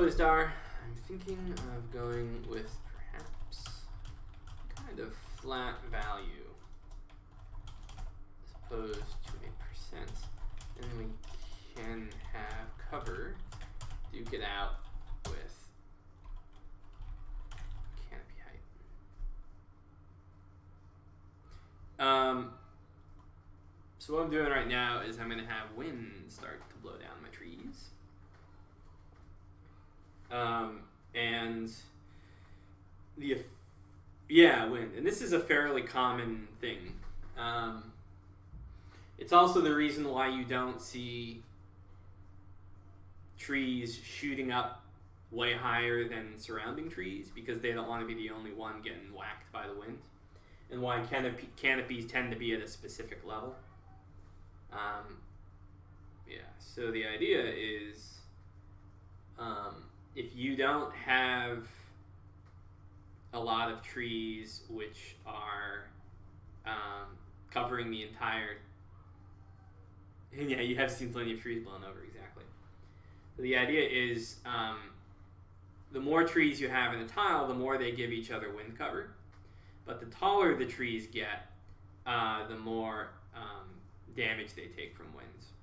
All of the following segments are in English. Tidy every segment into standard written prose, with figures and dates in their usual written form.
opposed are. I'm thinking of going with perhaps kind of flat value as opposed to a percent. And we can have cover duke it out with canopy height. So what I'm doing right now is I'm going to have wind start to blow down my trees. And wind. And this is a fairly common thing. It's also the reason why you don't see trees shooting up way higher than surrounding trees, because they don't want to be the only one getting whacked by the wind. And why canopies tend to be at a specific level. So the idea is, if you don't have a lot of trees which are covering the entire... Yeah, you have seen plenty of trees blown over, exactly. So the idea is, the more trees you have in a tile, the more they give each other wind cover. But the taller the trees get, the more damage they take from winds,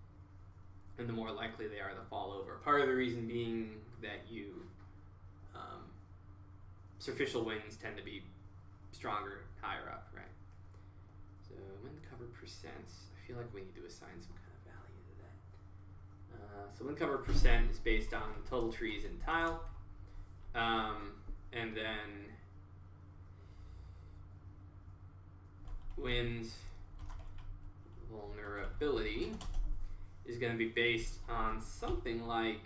and the more likely they are to fall over. Part of the reason being that superficial winds tend to be stronger higher up, right? So wind cover percents, I feel like we need to assign some kind of value to that. So wind cover percent is based on total trees in tile, and then wind vulnerability is going to be based on something like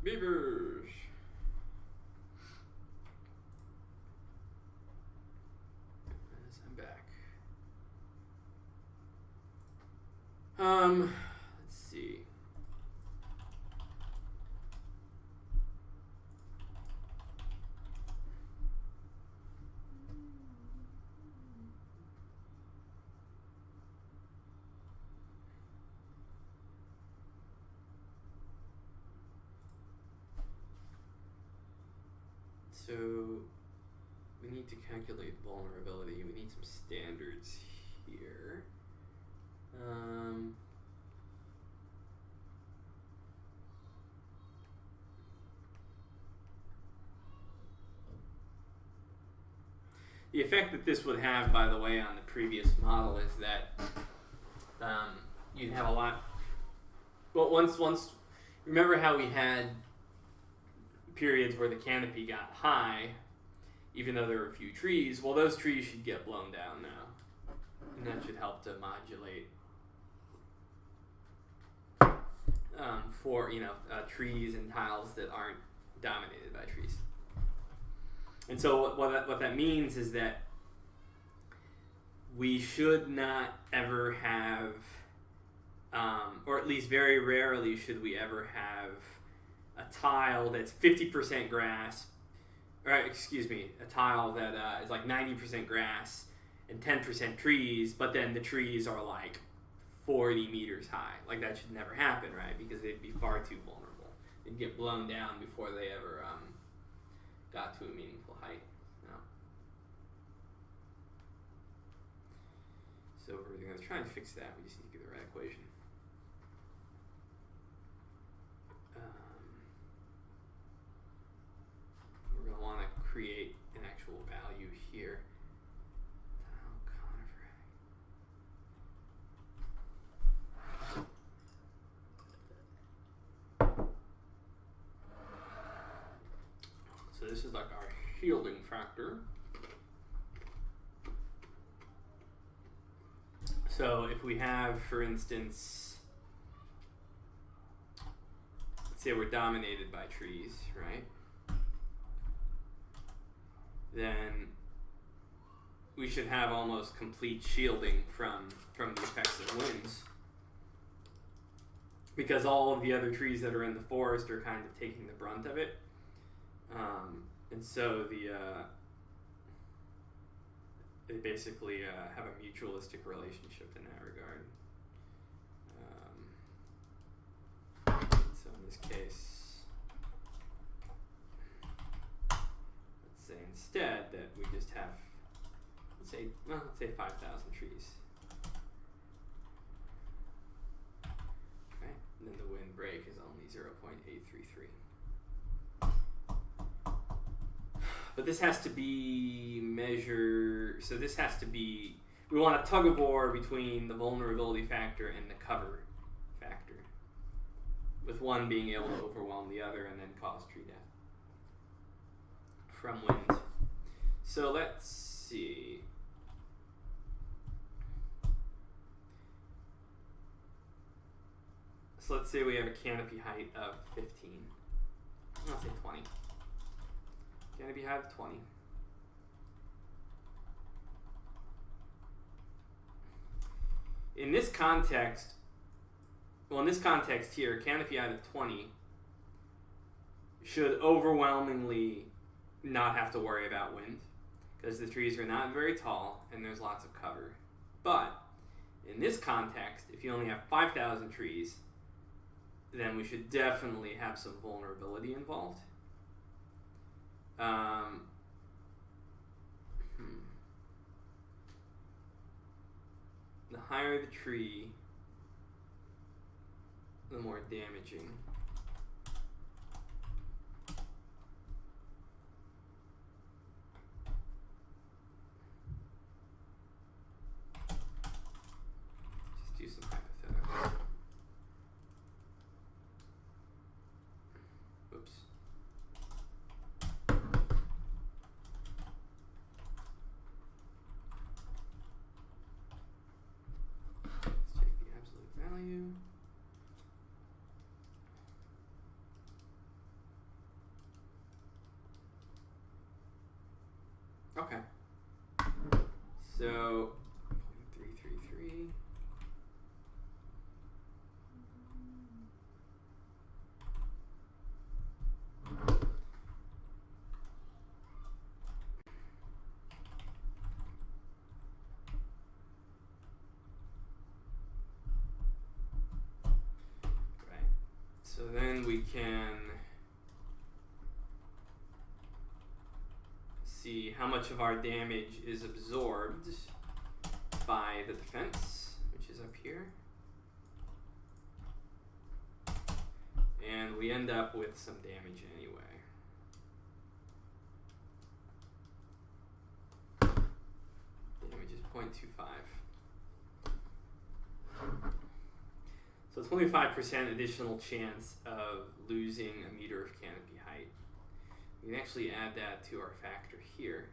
beavers. As I'm back. Let's see. So we need to calculate vulnerability. We need some standards here. The effect that this would have, by the way, on the previous model is that you'd have a lot. Well, once remember how we had periods where the canopy got high, even though there were a few trees. Well, those trees should get blown down now, and that should help to modulate for trees and tiles that aren't dominated by trees. And so what that means is that we should not ever have, or at least very rarely should we ever have, a tile that's 50% grass, a tile that is like 90% grass and 10% trees, but then the trees are like 40 meters high. Like, that should never happen, right? Because they'd be far too vulnerable. They'd get blown down before they ever got to a meaningful height. No. So we're going to try and fix that. We just need to get the right equation. We're going to want to create an actual value here. Tile conifer. So this is like our shielding factor. So if we have, for instance, let's say we're dominated by trees, right? Then we should have almost complete shielding from the effects of winds. Because all of the other trees that are in the forest are kind of taking the brunt of it. And so they basically have a mutualistic relationship in that regard. So in this case, let's say instead that we just have, let's say 5,000 trees. Right? And then the wind break is only 0.833. But this has to be measured, so this has to be, we want a tug of war between the vulnerability factor and the cover factor, with one being able to overwhelm the other and then cause tree death from wind. So let's see. So let's say we have a canopy height of 15. I'll say 20. Canopy height of 20. In this context, here, canopy height of 20 should overwhelmingly not have to worry about wind, because the trees are not very tall and there's lots of cover. But in this context, if you only have 5,000 trees, then we should definitely have some vulnerability involved. The higher the tree, the more damaging. Just do some hypotheticals. Oops. Let's take the absolute value. Okay. So 0.333. Right. So then we can see how much of our damage is absorbed by the defense, which is up here. And we end up with some damage anyway. Damage is 0.25. So 25% additional chance of losing a meter of canopy height. We can actually add that to our factor here.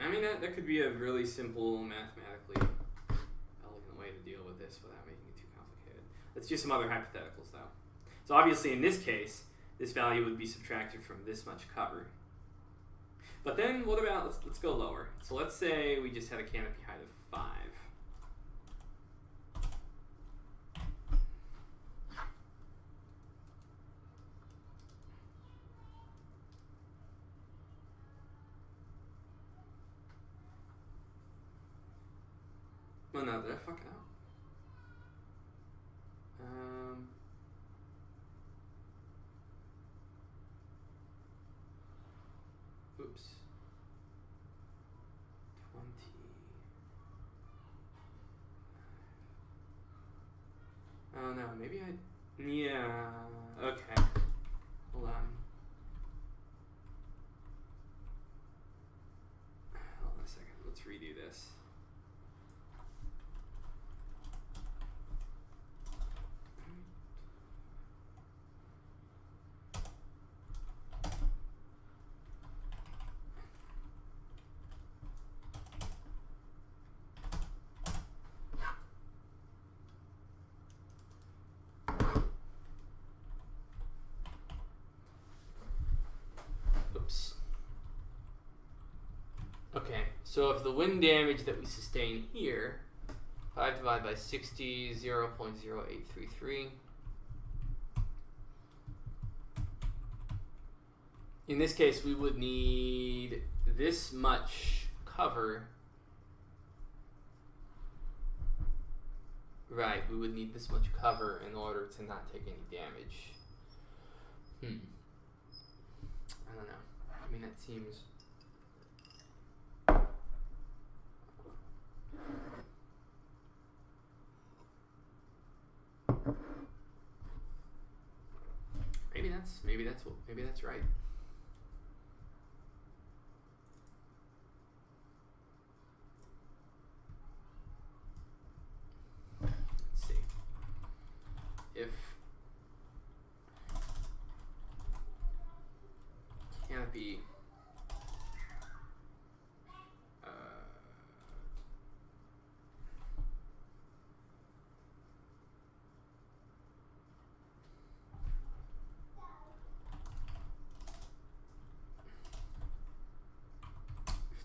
I mean, that could be a really simple mathematically elegant way to deal with this without making it too complicated. Let's do some other hypotheticals though. So obviously in this case, this value would be subtracted from this much cover. But then what about, let's go lower. So let's say we just had a canopy height of 5. Oh no, did I fuck out? Oops. 20. Oh no, maybe yeah, okay. Hold on. Hold on a second, let's redo this. Oops. Okay, so if the wind damage that we sustain here, 5 divided by 60, 0.0833. In this case, we would need this much cover. Right, we would need this much cover in order to not take any damage. I don't know. I mean, that seems... Maybe that's right. Let's see. If canopy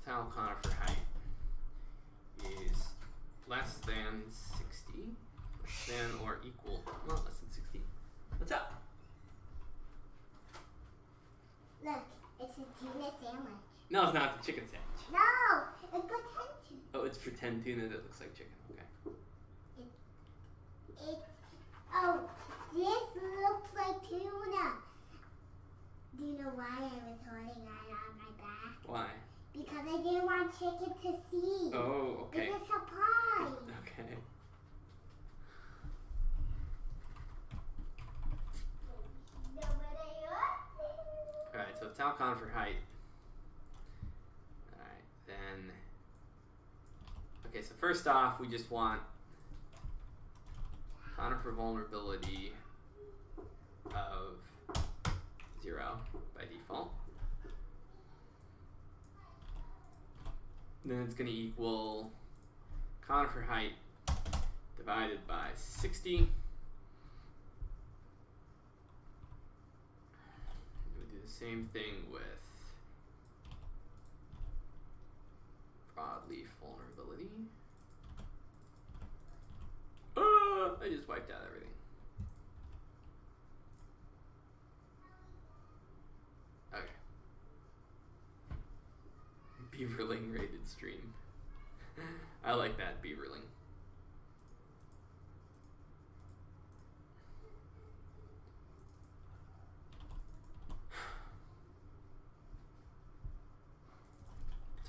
tile conifer height is less than 60, than or equal, well, less than 60. What's up? Look, it's a tuna sandwich. No, it's not the chicken sandwich. No, it's pretend tuna. Oh, it's pretend tuna that looks like chicken. Okay. Oh, this looks like tuna. Do you know why I was holding that on my back? Why? Because I didn't want chicken to see. Oh, okay. It's a surprise. Okay. Alright, so tile conifer height. Alright, then... Okay, so first off, we just want conifer vulnerability of 0 by default. Then it's going to equal conifer height divided by 60. We'll do the same thing with broadleaf vulnerability. I just wiped out everything. Okay. Beaverling rated stream. I like that, Beaverling.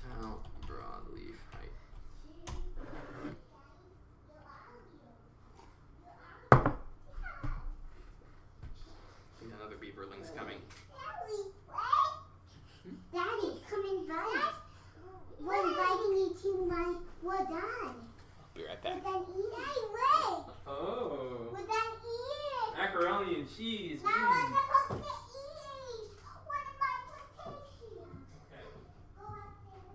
Tile broadleaf height. Another Beaverling's coming. Daddy, come invite. We're inviting you to my... We're done. Be right back. We're done eating. Hey, wait. Oh. We're done eating. Macaroni and cheese. Now we're supposed to eat. What about potato? Okay. Go upstairs, okay?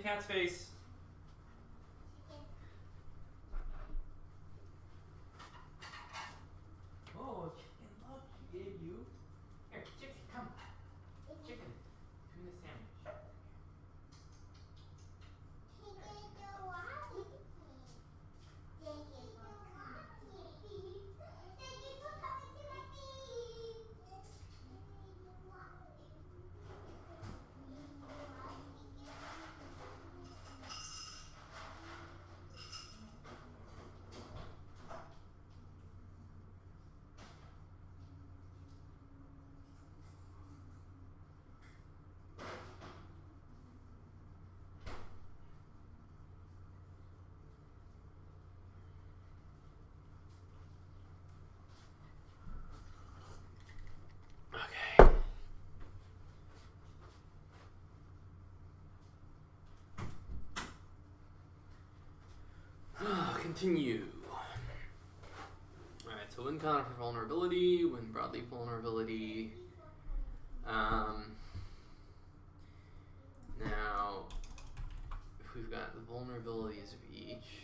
cat's face. Oh, chicken, look, she gave you. Here, chicken, come. Chicken, tuna sandwich. Continue. Alright, so win counter for vulnerability, win broadleaf vulnerability. Now, if we've got the vulnerabilities of each.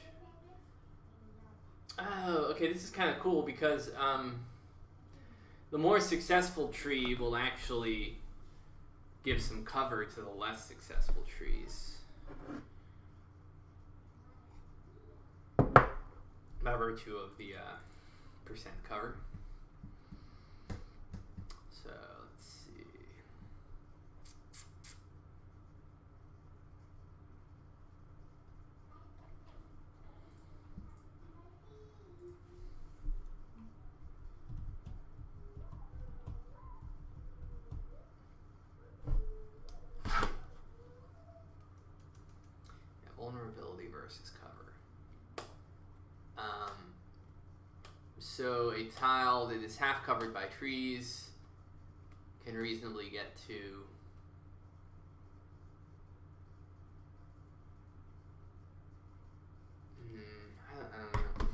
Oh, okay, this is kind of cool because the more successful tree will actually give some cover to the less successful trees. By virtue of the percent cover. So let's see. Yeah, vulnerability versus cover. So a tile that is half covered by trees can reasonably get to I don't know.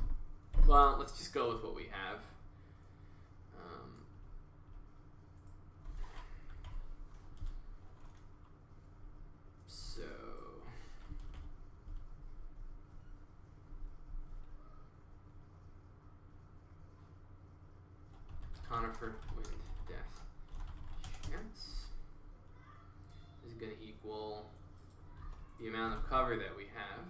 Well, let's just go with what we have. So conifer wind death chance is going to equal the amount of cover that we have.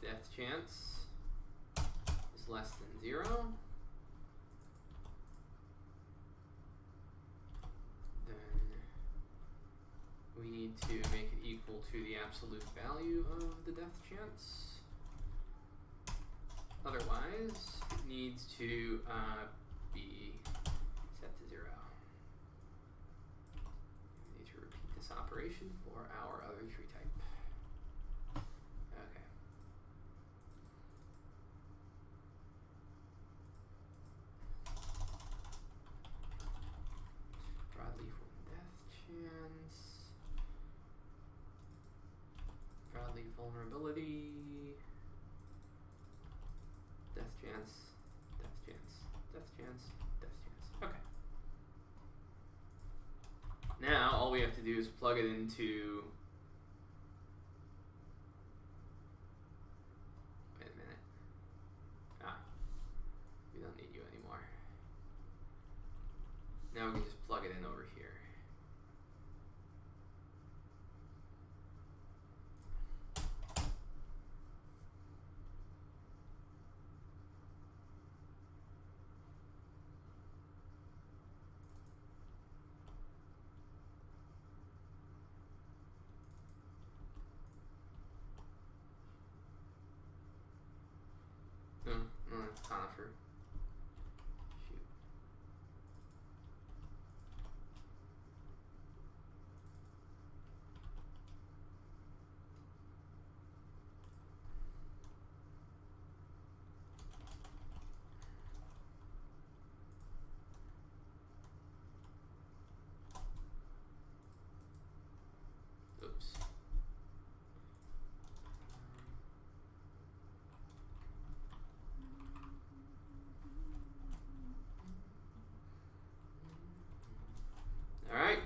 Death chance is less than 0. Then we need to make it equal to the absolute value of the death chance. Otherwise, it needs to be set to 0. We need to repeat this operation for our other tree type. Okay. Broadleaf with death chance. Broadleaf vulnerability. Death chance. Death chance. Death chance. Death chance. Okay. Now all we have to do is plug it into. Wait a minute. We don't need you anymore. Now we can just plug it in over here. No, that's conifer. Shoot.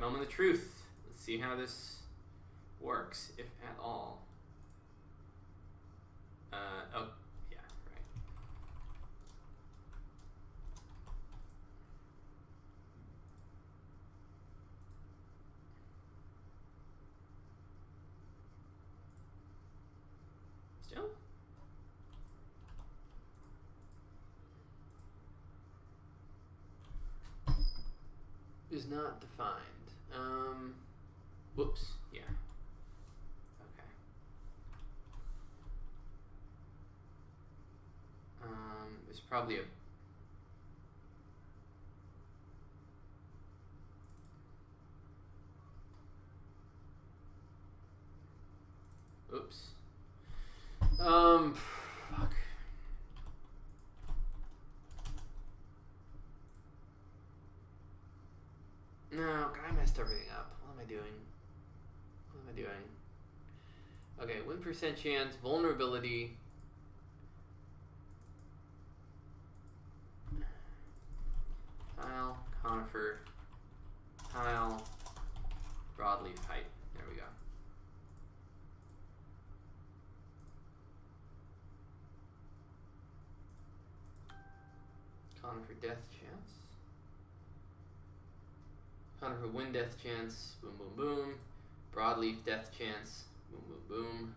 Moment of truth. Let's see how this works, if at all. Oh, yeah, right. Still? Is not defined. Whoops. Yeah. Okay. There's probably a. Oops. Fuck. No, I messed everything up. What am I doing? Okay, win percent chance, vulnerability. Tile, conifer, tile, broadleaf height. There we go. Conifer death chance. Conifer win death chance. Boom, boom, boom. Broadleaf death chance. Boom, boom, boom.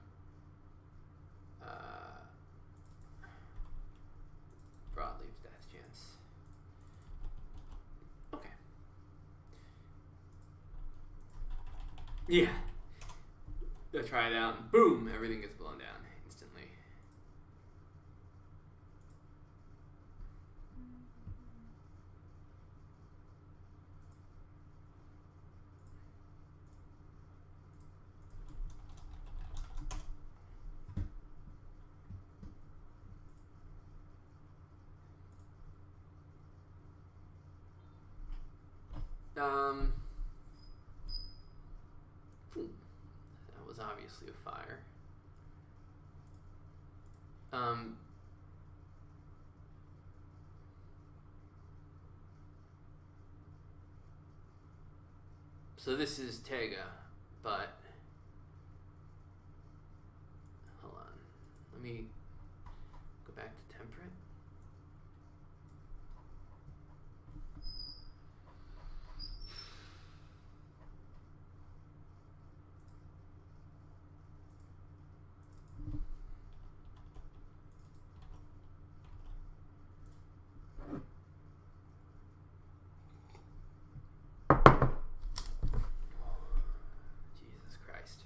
Broadleaf death chance. Okay. Yeah. Go try it out and boom, everything gets blown down instantly. That was obviously a fire. So this is Tega, but hold on. Let me go back to temperate. Jesus Christ.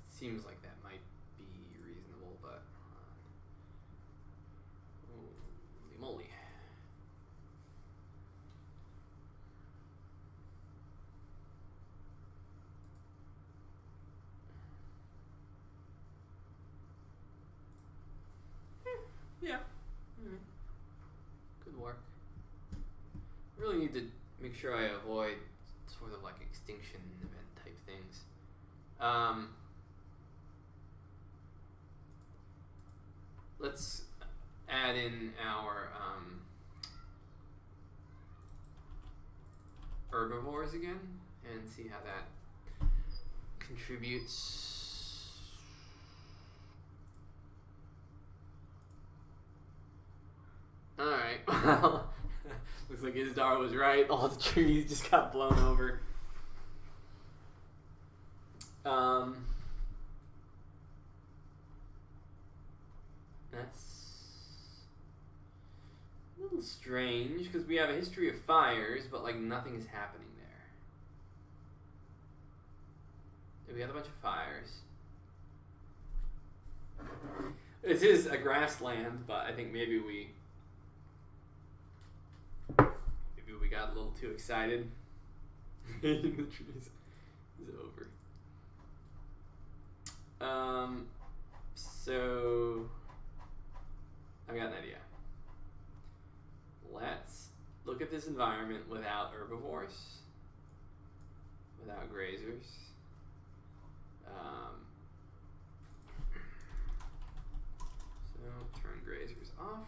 Seems like that might be reasonable, but holy moly. Yeah. Good work. Really need to make sure I avoid sort of like extinction event type things. Let's add in our herbivores again and see how that contributes. Alright, well, looks like Isdar was right. All the trees just got blown over. That's a little strange because we have a history of fires, but like nothing is happening there. We had a bunch of fires. This is a grassland, but I think maybe we got a little too excited. Raiding the trees is over. So I got an idea. Let's look at this environment without herbivores, without grazers. So turn grazers off.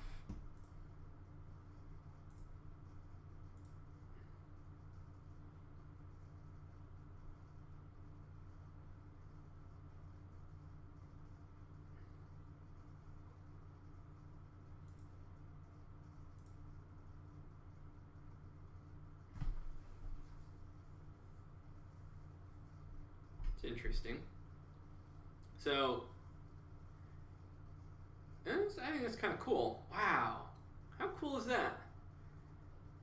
It's interesting. So, I think that's kind of cool. Wow. How cool is that?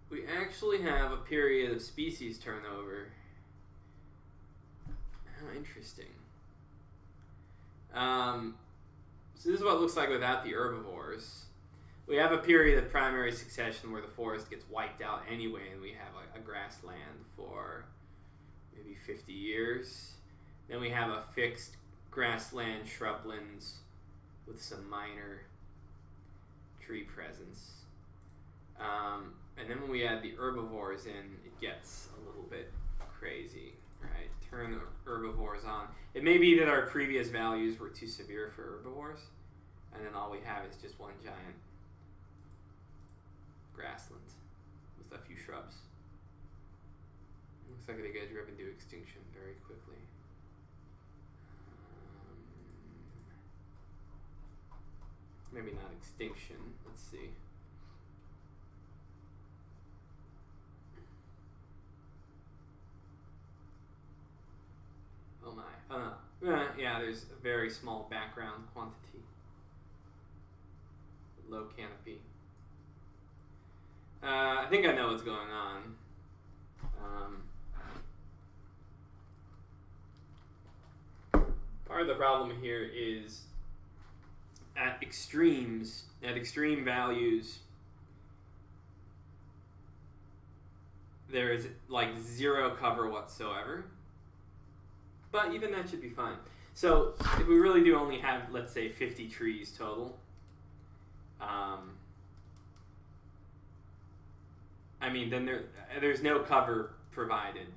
We actually have a period of species turnover. How interesting. So this is what it looks like without the herbivores. We have a period of primary succession where the forest gets wiped out anyway, and we have a grassland for maybe 50 years. Then we have a fixed grassland, shrublands with some minor tree presence. And then when we add the herbivores in, it gets a little bit crazy, right? Turn the herbivores on. It may be that our previous values were too severe for herbivores, and then all we have is just one giant grassland with a few shrubs. Looks like they get driven to extinction very quickly. Maybe not extinction. Let's see. Oh my. Oh no. Yeah, there's a very small background quantity. Low canopy. I think I know what's going on. Part of the problem here is at extreme values, there is like zero cover whatsoever. But even that should be fine. So if we really do only have, let's say, 50 trees total, I mean, then there's no cover provided.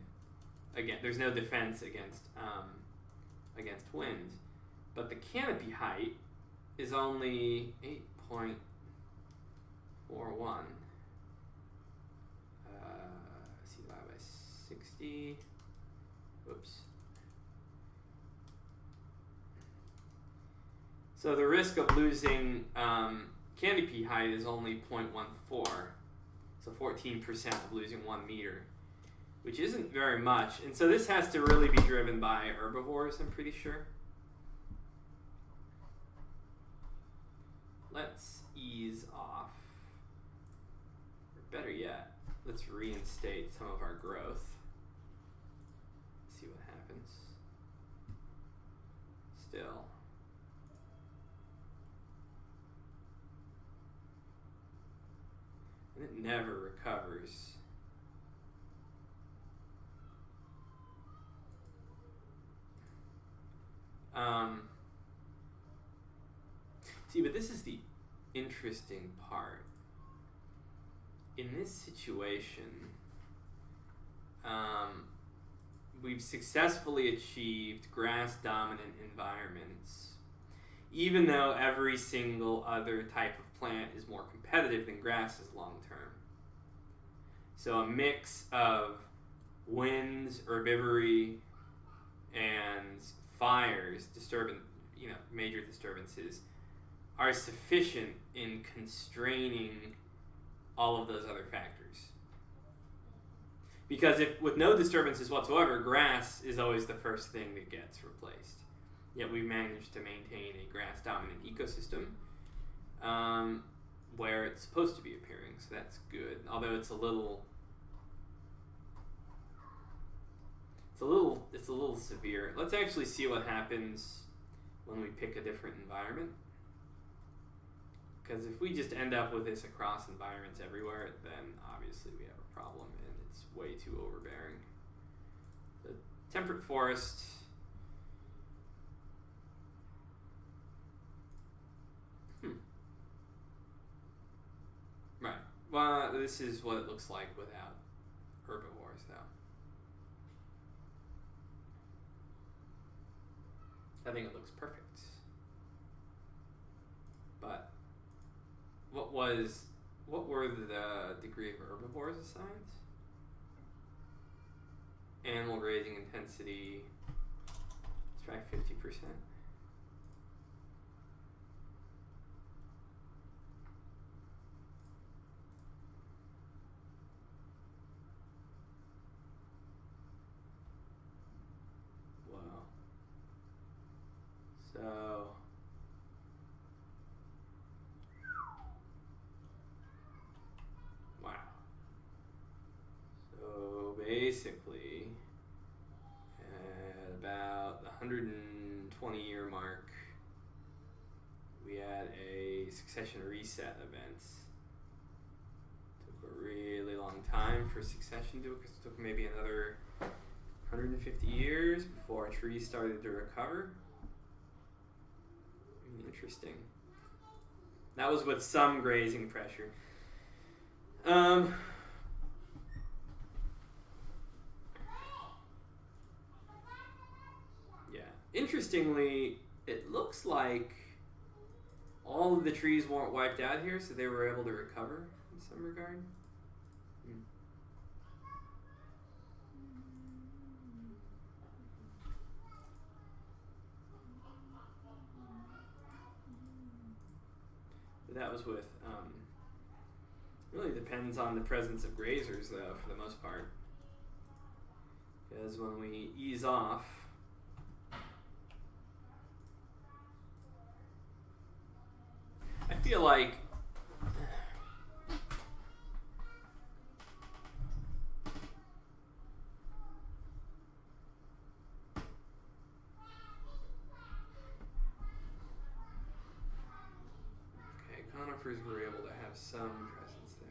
Again, there's no defense against wind. But the canopy height is only 8.41. See, divided by 60. Whoops. So the risk of losing canopy height is only 0.14. So 14% of losing 1 meter, which isn't very much. And so this has to really be driven by herbivores, I'm pretty sure. Let's ease off. Or better yet, let's reinstate some of our growth. See what happens. Still. And it never recovers. See, but this is the interesting part. In this situation, we've successfully achieved grass-dominant environments, even though every single other type of plant is more competitive than grasses long-term. So a mix of winds, herbivory, and fires, major disturbances, are sufficient in constraining all of those other factors. Because if with no disturbances whatsoever, grass is always the first thing that gets replaced. Yet we've managed to maintain a grass-dominant ecosystem where it's supposed to be appearing, so that's good. Although it's a little severe. Let's actually see what happens when we pick a different environment. Because if we just end up with this across environments everywhere, then obviously we have a problem and it's way too overbearing. temperate forest. Right. Well, this is what it looks like without herbivores, though. I think it looks perfect. But what were the degree of herbivores assigned? Animal grazing intensity. Let's try 50%. Wow. So wow. So basically, at about the 120-year mark, we had a succession reset event. Took a really long time for succession to, because it took maybe another 150 years before a tree started to recover. Interesting. That was with some grazing pressure. Yeah. Interestingly, it looks like all of the trees weren't wiped out here, so they were able to recover in some regard. But that was with, really depends on the presence of grazers, though, for the most part. Because when we ease off, I feel like conifers were able to have some presence there.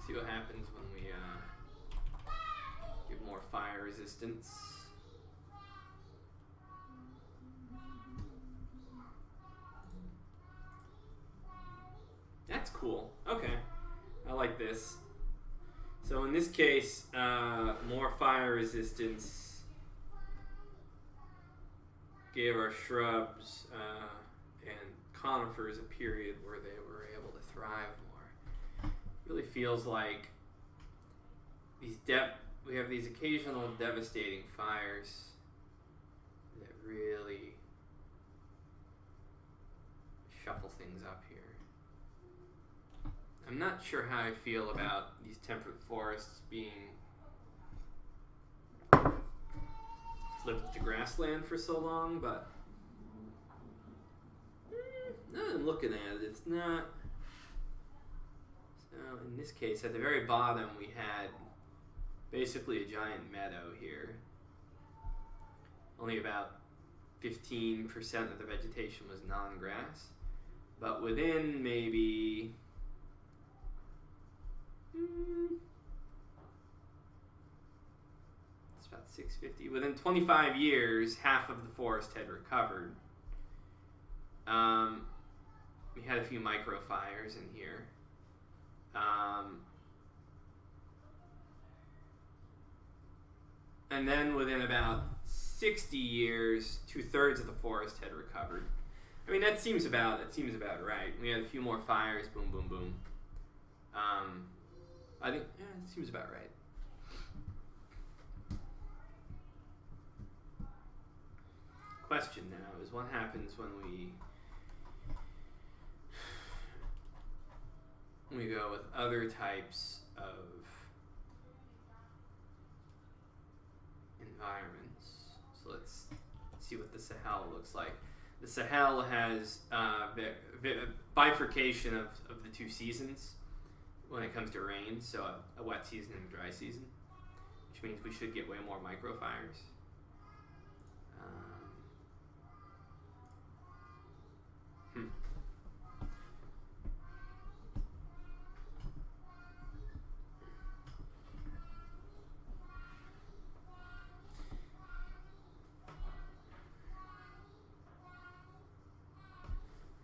See what happens when we give more fire resistance. That's cool. Okay. I like this. So in this case, more fire resistance gave our shrubs and conifers a period where they were able to thrive more. Really feels like we have these occasional devastating fires that really shuffle things up here. I'm not sure how I feel about these temperate forests being flipped to grassland for so long, but now I'm looking at it, it's not. So in this case, at the very bottom, we had basically a giant meadow here. Only about 15% of the vegetation was non-grass, but within maybe it's about 650. Within 25 years, half of the forest had recovered. We had a few microfires in here. And then within about 60 years, 2/3 of the forest had recovered. I mean, that seems about right. We had a few more fires, boom, boom, boom. I think, yeah, it seems about right. Question now is what happens when we go with other types of environments. So let's see what the Sahel looks like. The Sahel has bifurcation of the two seasons when it comes to rain, so a wet season and a dry season, which means we should get way more microfires. Hmm.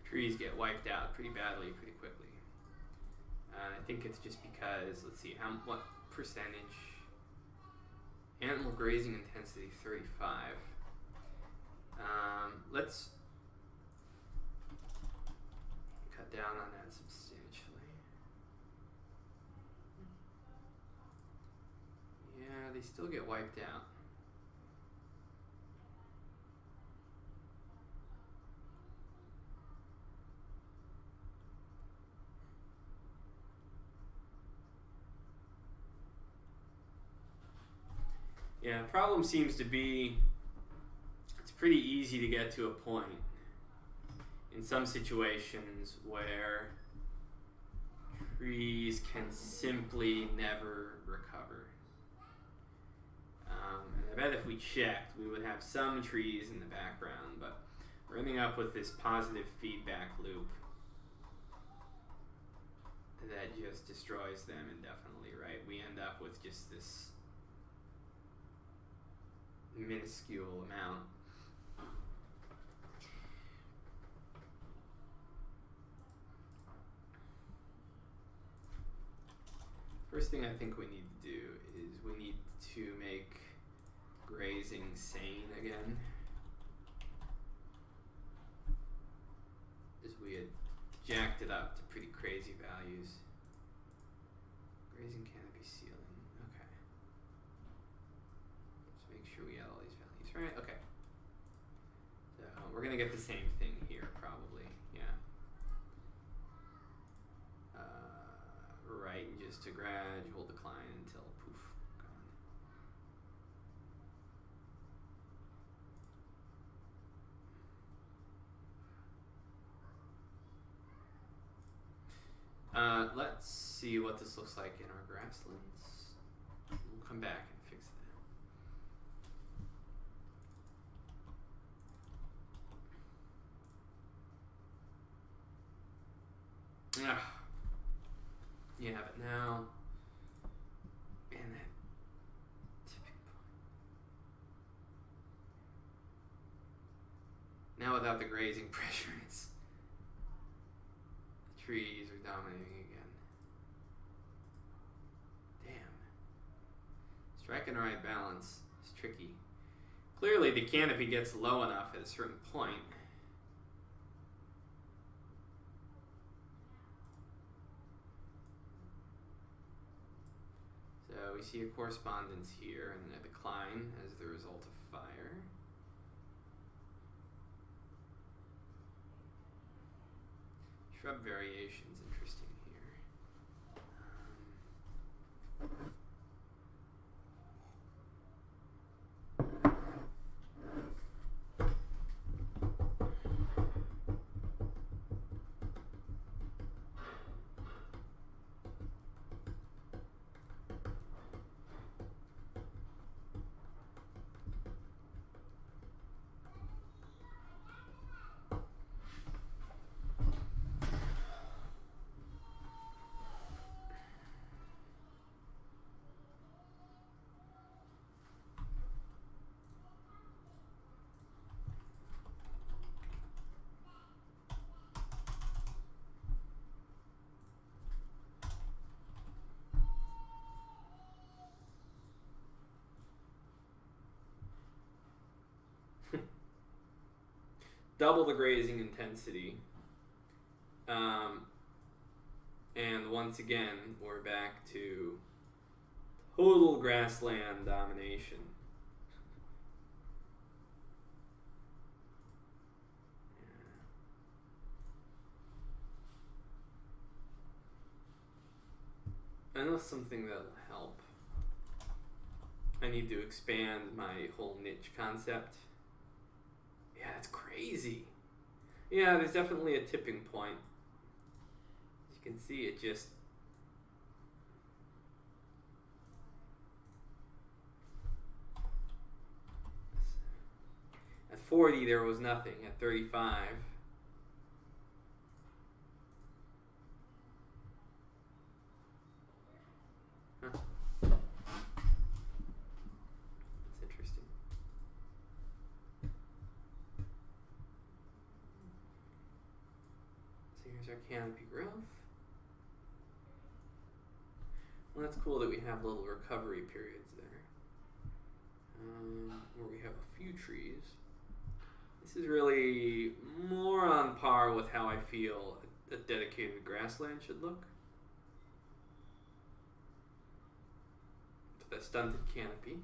Trees get wiped out pretty badly, pretty quickly. I think it's just because, let's see, what percentage? Animal grazing intensity 35. Let's cut down on that substantially. Yeah, they still get wiped out. Yeah, the problem seems to be it's pretty easy to get to a point in some situations where trees can simply never recover. And I bet if we checked, we would have some trees in the background, but we're ending up with this positive feedback loop that just destroys them indefinitely, right? We end up with just this minuscule amount. First thing I think we need to do is we need to make grazing sane again. As we had jacked it up to pretty crazy values. Grazing canopy ceiling. Okay. Let's make sure we got all these values right. Okay. So we're gonna get the same thing here probably. Yeah. Right, and just a gradual decline until poof, gone. Let's see what this looks like in our grasslands. We'll come back and fix that. Ah. You have it now. And that tipping point. Now without the grazing pressure, it's the trees are dominating again. Damn. Striking the right balance is tricky. Clearly the canopy gets low enough at a certain point. So we see a correspondence here and a decline as the result of fire. Shrub variation's interesting here. Double the grazing intensity. And once again, we're back to total grassland domination. I know something that'll help. I need to expand my whole niche concept. Yeah, that's crazy. Yeah, there's definitely a tipping point. As you can see, it just... 40 there was nothing. At 35. Huh. That's interesting. So here's our canopy growth. Well, that's cool that we have little recovery periods there. Where we have a few trees. This is really more on par with how I feel a dedicated grassland should look. With a stunted canopy.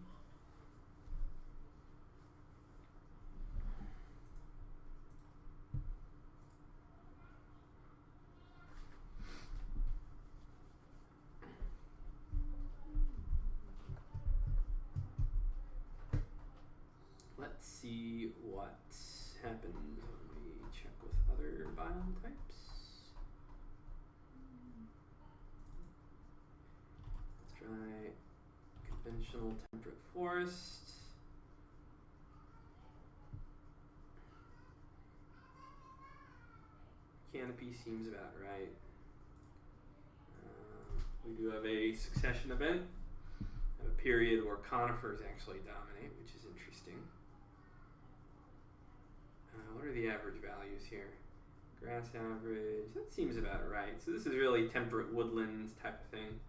Let's see what happens when we check with other biome types. Let's try conventional temperate forest. Canopy seems about right. We do have a succession event, a period where conifers actually dominate, which is interesting. What are the average values here? Grass average, that seems about right. So this is really temperate woodlands type of thing.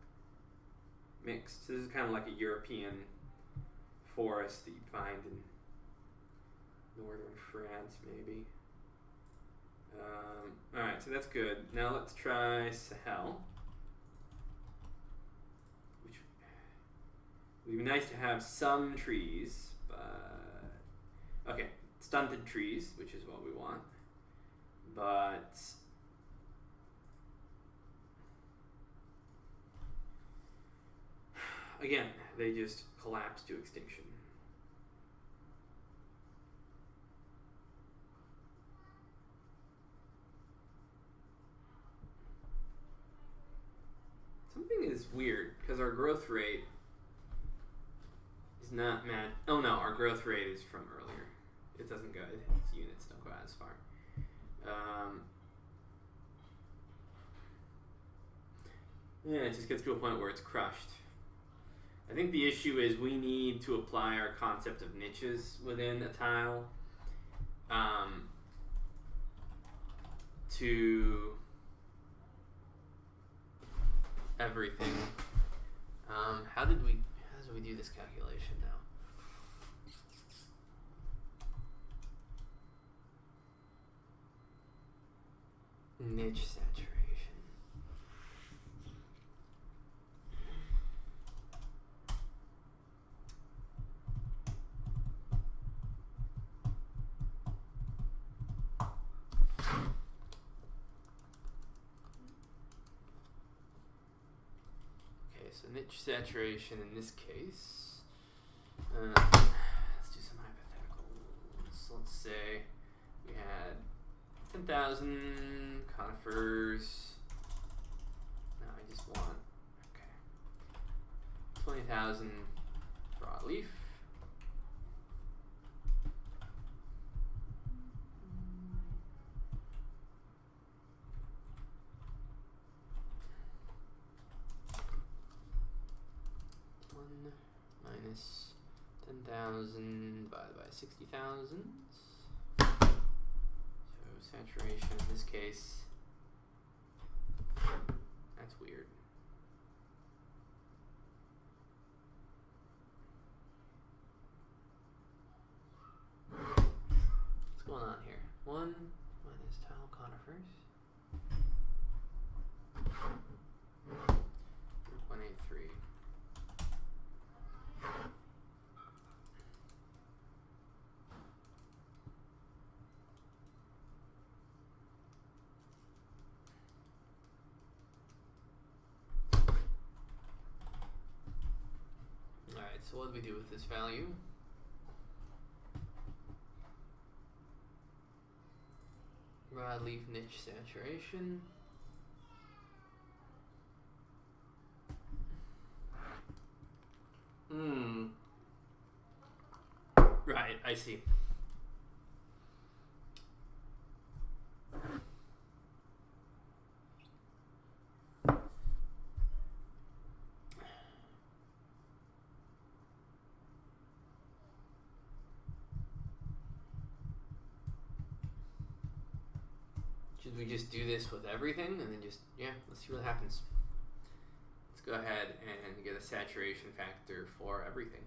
Mixed. This is kind of like a European forest that you'd find in northern France, maybe. Alright, so that's good. Now let's try Sahel. Which would be nice to have some trees, but... Okay, stunted trees, which is what we want. But... Again, they just collapse to extinction. Something is weird, because our growth rate is not matched. Oh no, our growth rate is from earlier. It doesn't go, its units don't go as far. Yeah, it just gets to a point where it's crushed. I think the issue is we need to apply our concept of niches within a tile to everything. How did we do this calculation now? Niche saturation. So niche saturation in this case, let's do some hypotheticals. Let's say we had 10,000 conifers. Now I just want, 20,000 broadleaf. Minus 10,000 divided by 60,000. So saturation in this case, that's weird. What's going on here? 1 minus tile conifers. 3.83. Alright, so what do we do with this value? Broadleaf niche saturation. Right, I see. we just do this with everything and then just, yeah, let's see what happens. Let's go ahead and get a saturation factor for everything.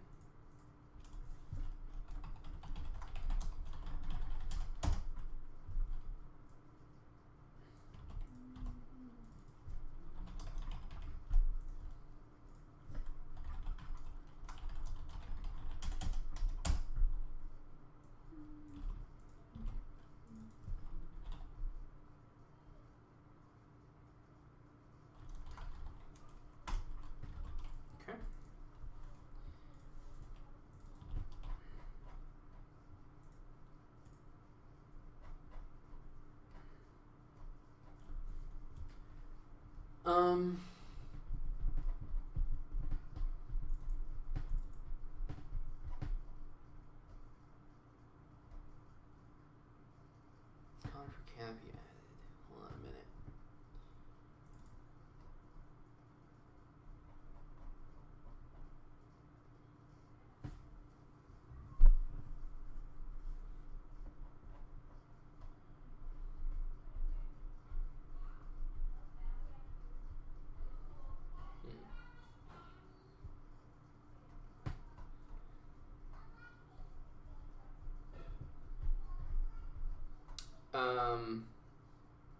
Color for canopy added. Hold on a minute.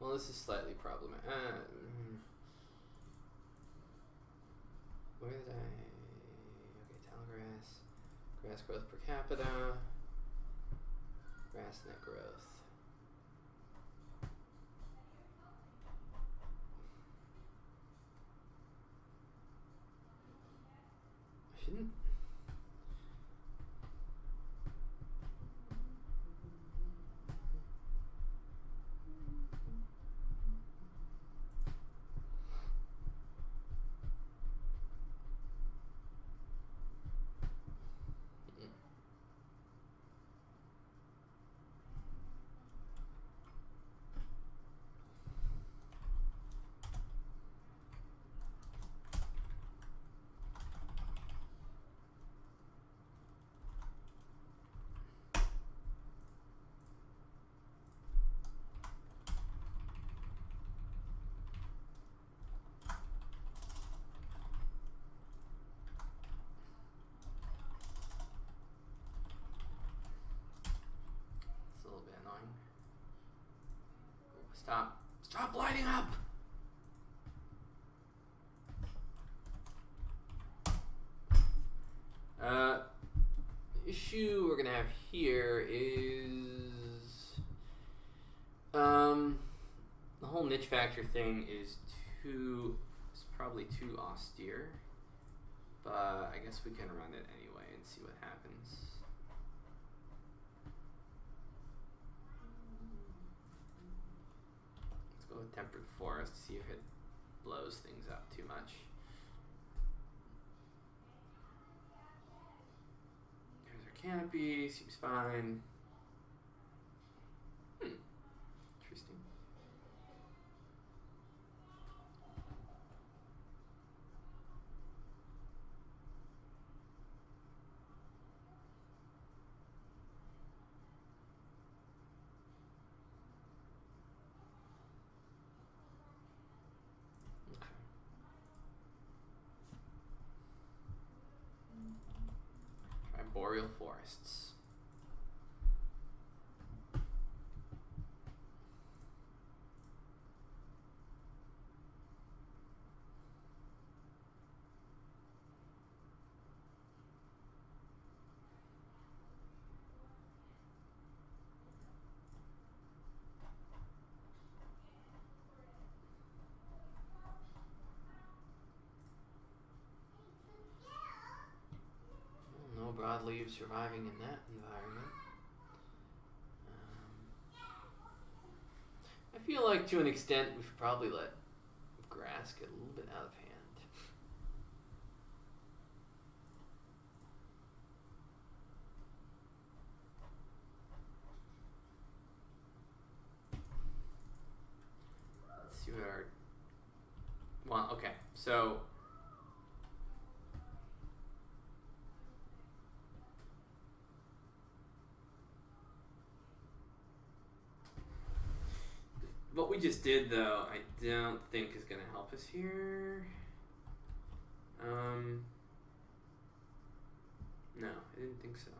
Well, this is slightly problematic. Where did I? Okay, tall grass. Grass growth per capita. Grass net growth. I shouldn't. Stop lighting up! The issue we're gonna have here is the whole niche factor thing is probably too austere, but I guess we can run it anyway and see what happens. Go with temperate forest, see if it blows things up too much. There's our canopy, seems fine. Interesting. Boreal forests. Broadleaf surviving in that environment. I feel like to an extent we should probably let grass get a little bit out of hand. Let's see what our... Well, okay, so... What we just did, though, I don't think is going to help us here. No, I didn't think so.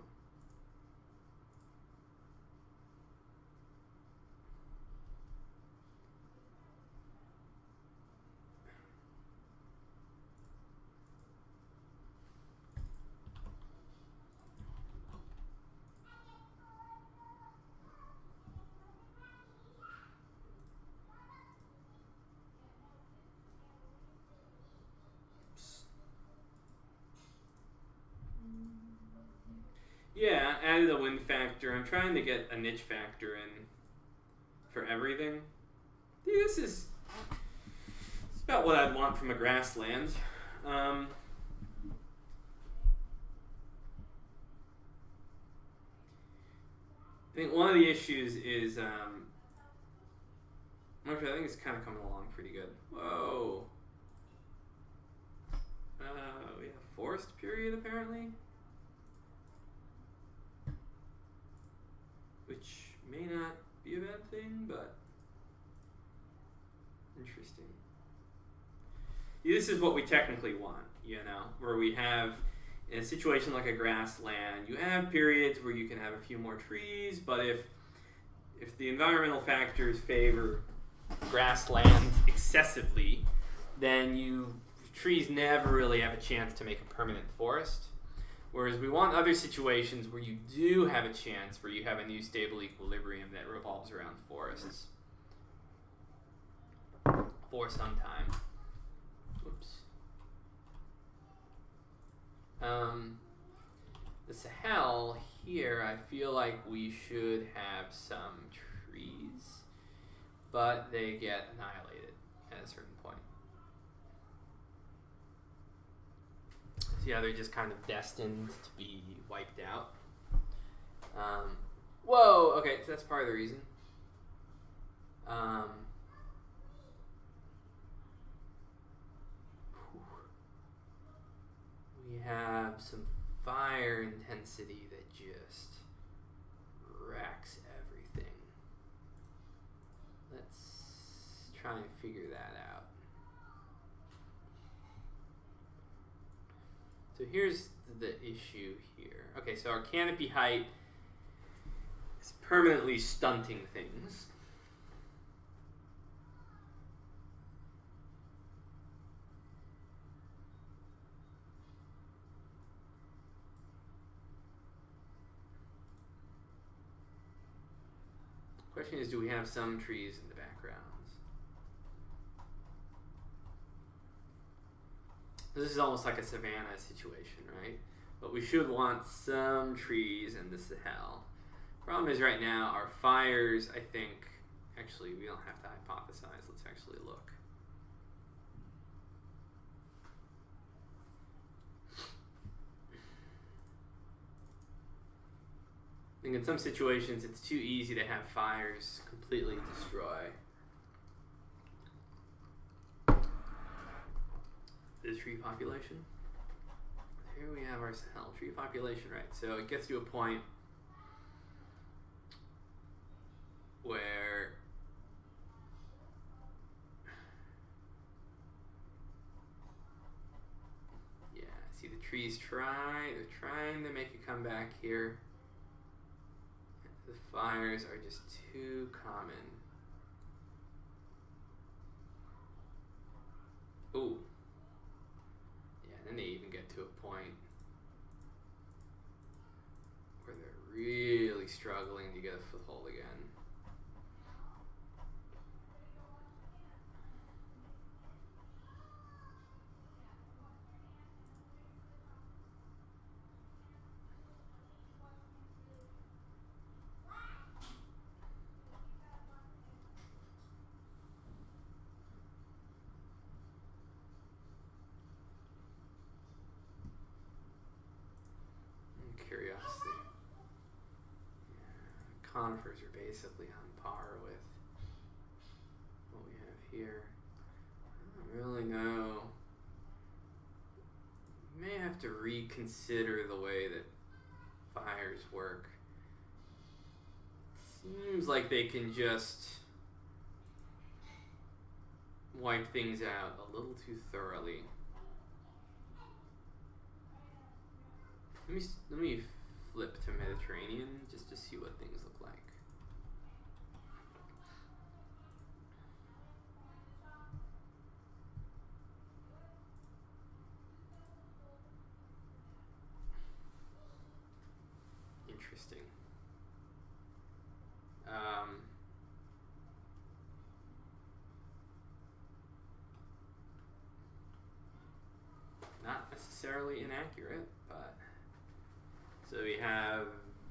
Yeah, added a wind factor. I'm trying to get a niche factor in for everything. Dude, this is about what I'd want from a grassland. I think one of the issues is, actually, I think it's kind of coming along pretty good. Whoa. We have forest period, apparently. Which may not be a bad thing, but interesting. Yeah, this is what we technically want, where we have, in a situation like a grassland, you have periods where you can have a few more trees, but if the environmental factors favor grassland excessively, then trees never really have a chance to make a permanent forest. Whereas we want other situations where you do have a chance, where you have a new stable equilibrium that revolves around forests for some time. Oops. The Sahel here, I feel like we should have some trees, but they get annihilated at a certain point. So yeah, they're just kind of destined to be wiped out. Whoa, okay, so that's part of the reason. We have some fire intensity that just wrecks everything. Let's try and figure that out. So here's the issue here. Okay, so our canopy height is permanently stunting things. Question is, do we have some trees in the backgrounds? This is almost like a savanna situation, right? But we should want some trees in the Sahel. Problem is, right now, our fires, I think, actually, we don't have to hypothesize. Let's actually look. I think in some situations, it's too easy to have fires completely destroy the tree population. Here we have our Sahel tree population, right? So it gets to a point where see the trees they're trying to make a comeback here. The fires are just too common. Ooh. Yeah, and then they even get to a point where they're really struggling to get a foothold again. Curiosity. Yeah, conifers are basically on par with what we have here. I don't really know. We may have to reconsider the way that fires work. It seems like they can just wipe things out a little too thoroughly. Let me flip to Mediterranean just to see what things look like. Interesting. Not necessarily inaccurate, but so we have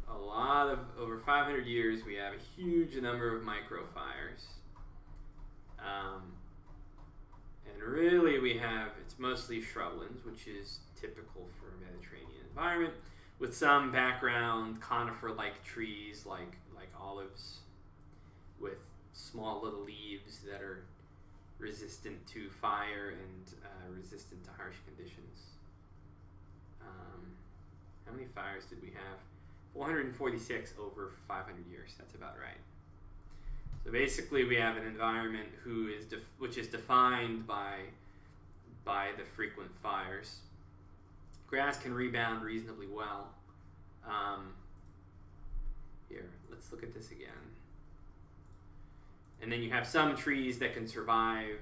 a lot of, over 500 years, we have a huge number of microfires. And really we have, it's mostly shrublands, which is typical for a Mediterranean environment, with some background conifer-like trees like olives with small little leaves that are resistant to fire and resistant to harsh conditions. How many fires did we have? 446 over 500 years. That's about right. So basically, we have an environment which is defined by the frequent fires. Grass can rebound reasonably well. Here, let's look at this again. And then you have some trees that can survive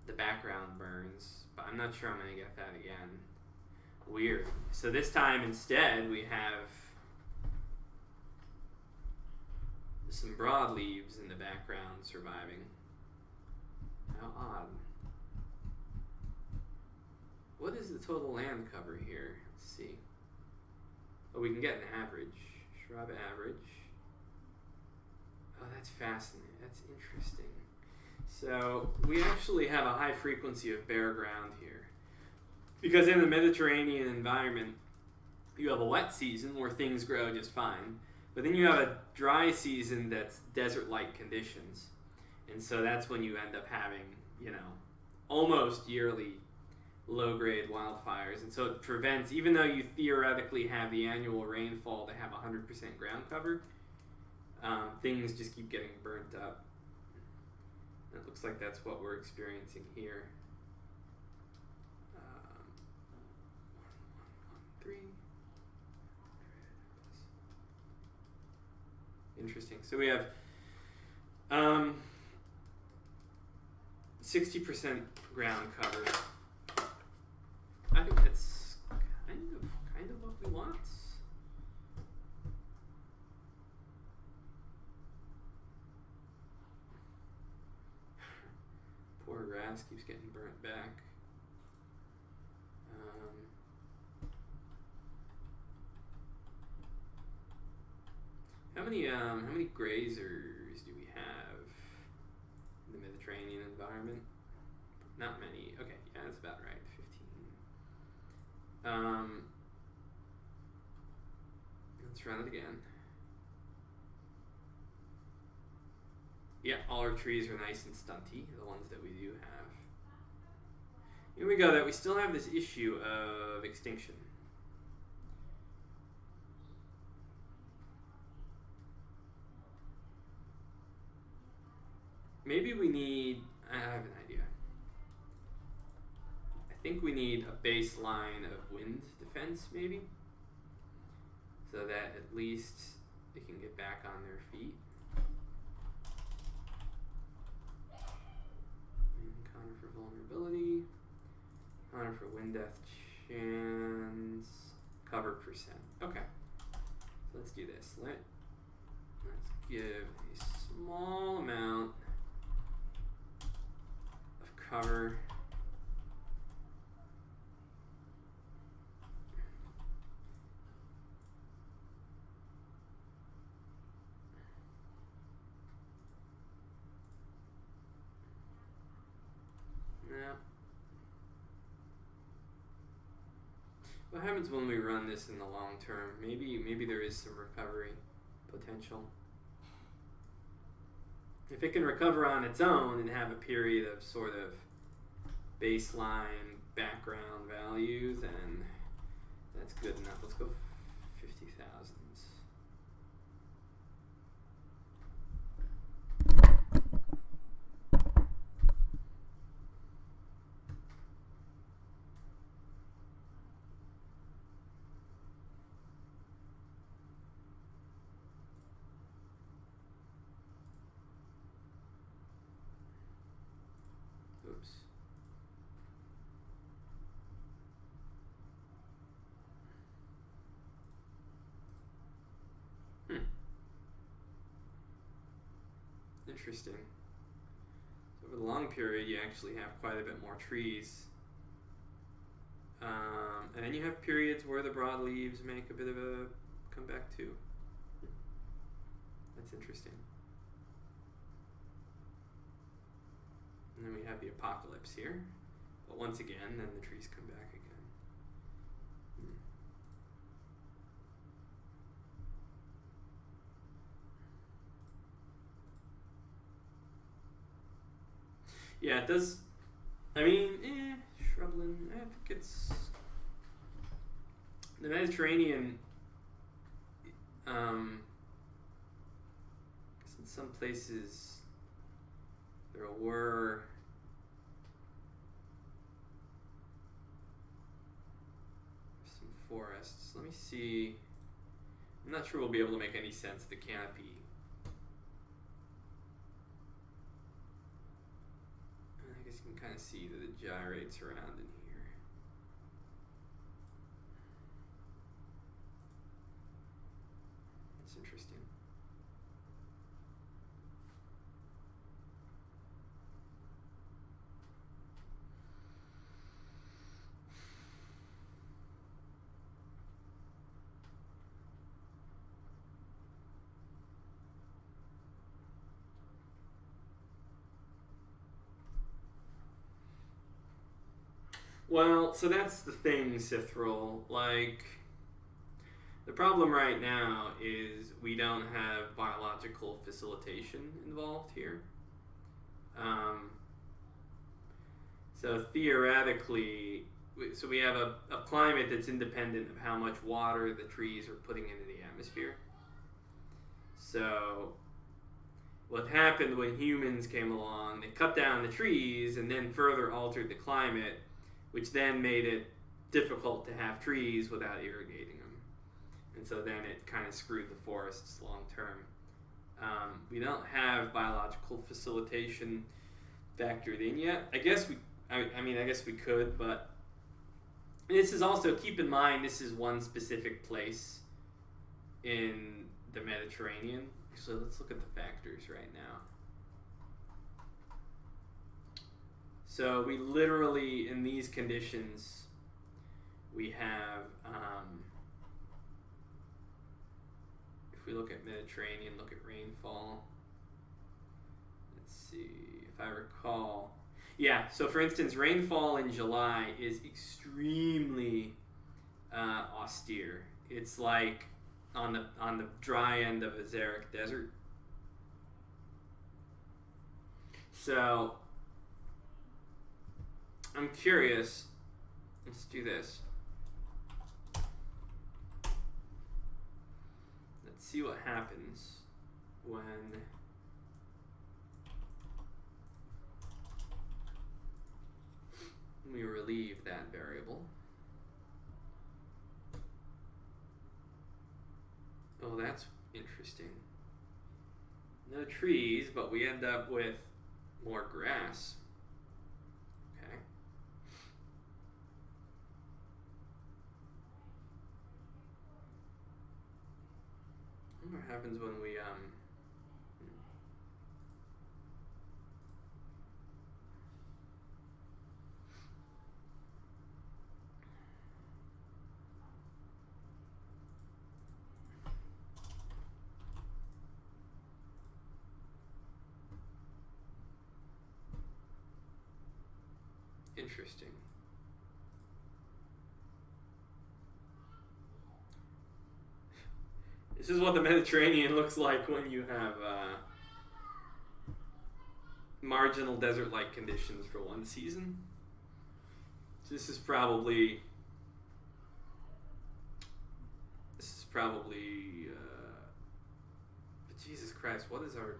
the background burns, but I'm not sure I'm going to get that again. Weird. So this time instead we have some broadleaves in the background surviving. How odd. What is the total land cover here? Let's see. Oh, we can get an average. Shrub average. Oh, that's fascinating. That's interesting. So we actually have a high frequency of bare ground here. Because in the Mediterranean environment, you have a wet season where things grow just fine. But then you have a dry season that's desert-like conditions. And so that's when you end up having, almost yearly low-grade wildfires. And so it prevents, even though you theoretically have the annual rainfall to have 100% ground cover, things just keep getting burnt up. And it looks like that's what we're experiencing here. 3. Interesting. So we have 60% ground cover. I think that's kind of what we want. Poor grass keeps getting burnt back. How many grazers do we have in the Mediterranean environment? Not many. Okay, yeah, that's about right. 15. Let's run it again. Yeah, all our trees are nice and stunty, the ones that we do have. Here we go, that we still have this issue of extinction. Maybe we need, I have an idea. I think we need a baseline of wind defense, maybe, so that at least they can get back on their feet. Conifer vulnerability, conifer wind death chance, cover percent. Okay, so let's do this. Let's give a small amount of cover. What happens when we run this in the long term? Maybe there is some recovery potential. If it can recover on its own and have a period of sort of baseline background value, then that's good enough. Let's go 50,000. Interesting. So over the long period, you actually have quite a bit more trees. And then you have periods where the broadleaves make a bit of a comeback too. That's interesting. And then we have the apocalypse here. But once again, then the trees come back again. Yeah, it does. I mean, shrubland. I think it's the Mediterranean. In some places there were some forests. Let me see. I'm not sure we'll be able to make any sense of the canopy. I guess you can kind of see that it gyrates around in here. That's interesting. Well, so that's the thing, Sithril. Like, the problem right now is we don't have biological facilitation involved here. So theoretically, so we have a climate that's independent of how much water the trees are putting into the atmosphere. So what happened when humans came along, they cut down the trees and then further altered the climate, which then made it difficult to have trees without irrigating them. And so then it kind of screwed the forests long term. We don't have biological facilitation factored in yet. I guess we could, but this is also, keep in mind, this is one specific place in the Mediterranean. So let's look at the factors right now. So we literally, in these conditions, we have, if we look at Mediterranean, look at rainfall. Let's see, if I recall. Yeah, so for instance, rainfall in July is extremely austere. It's like on the dry end of a xeric desert. So I'm curious. Let's do this. Let's see what happens when we relieve that variable. Oh, that's interesting. No trees, but we end up with more grass. Okay. I wonder what happens when we interesting. This is what the Mediterranean looks like when you have marginal desert-like conditions for one season. So this is probably but Jesus Christ, what is our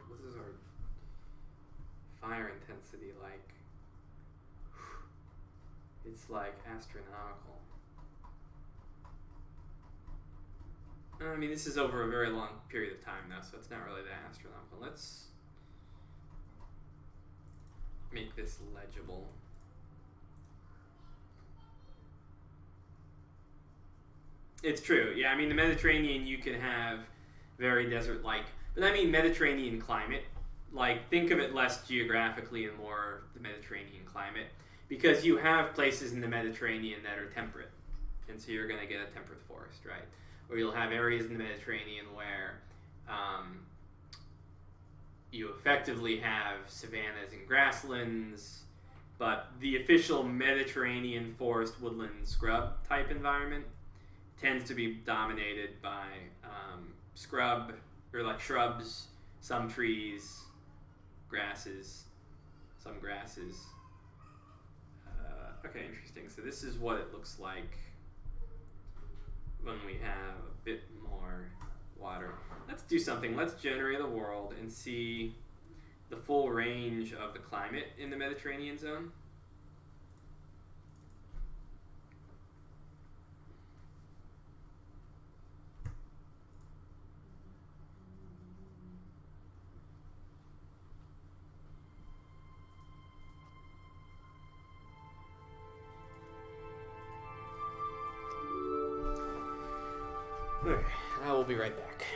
fire intensity like? It's like astronomical. I mean, this is over a very long period of time now, so it's not really that astronomical. Let's make this legible. It's true. Yeah, I mean, the Mediterranean, you can have very desert-like, but I mean Mediterranean climate. like, think of it less geographically and more the Mediterranean climate, because you have places in the Mediterranean that are temperate, and so you're going to get a temperate forest, right? Or you'll have areas in the Mediterranean where you effectively have savannas and grasslands, but the official Mediterranean forest woodland scrub type environment tends to be dominated by scrub, or like shrubs, some trees, grasses, some grasses. Okay, interesting. So this is what it looks like when we have a bit more water. Let's do something. Let's generate a world and see the full range of the climate in the Mediterranean zone. Okay, I will be right back.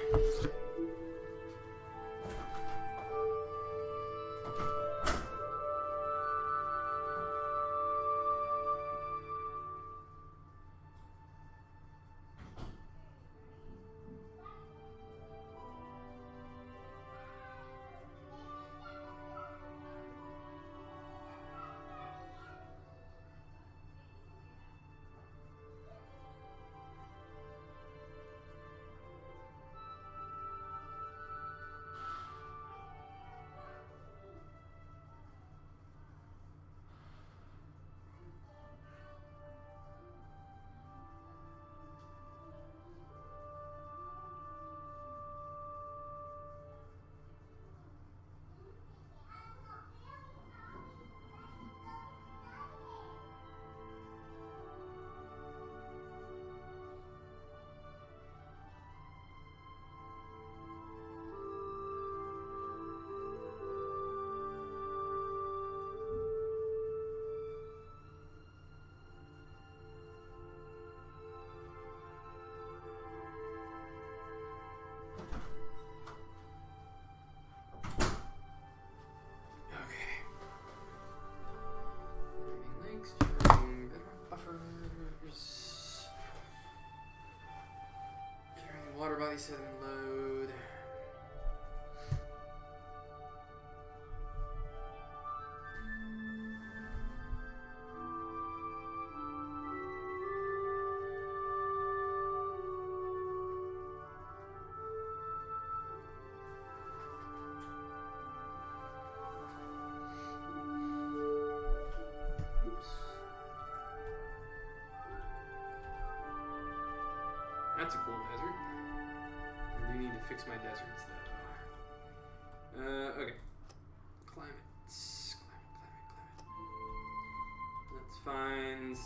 Water body setting load. That's a cool desert. I do need to fix my deserts though. Okay. Climate. Let's find.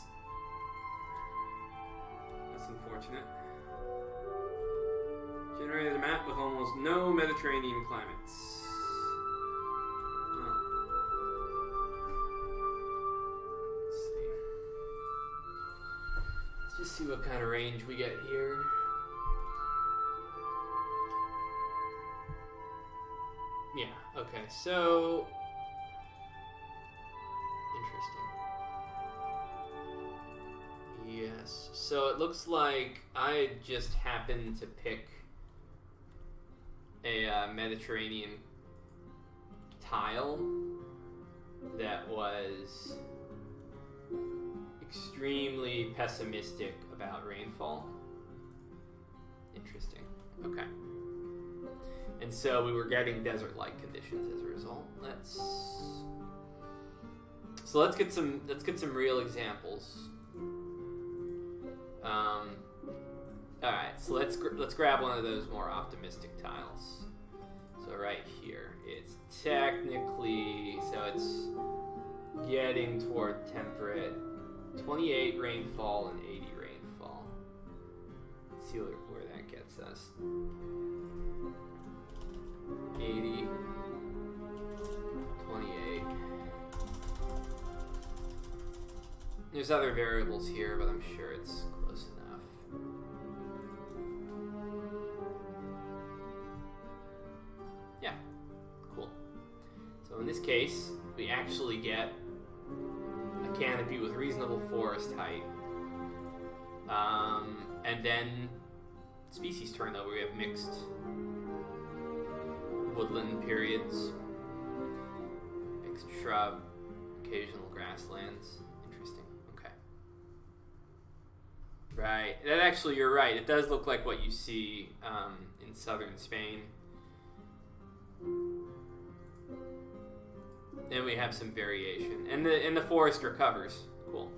That's unfortunate. Generated a map with almost no Mediterranean climates. Just see what kind of range we get here. Yeah, okay, so interesting. Yes, so it looks like I just happened to pick a Mediterranean tile that was extremely pessimistic about rainfall. Interesting. Okay. And so we were getting desert-like conditions as a result. Let's get some real examples. All right. So let's grab one of those more optimistic tiles. So right here, it's technically it's getting toward temperate. 28 rainfall and 80 rainfall. Let's see where that gets us. 80, 28. There's other variables here, but I'm sure it's close enough. Yeah, cool. this case, we actually get a canopy with reasonable forest height. And then species turnover. We have mixed woodland periods, mixed shrub, occasional grasslands. Interesting. Okay. Right. That actually, you're right. It does look like what you see in southern Spain. Then we have some variation, and the forest recovers. Cool.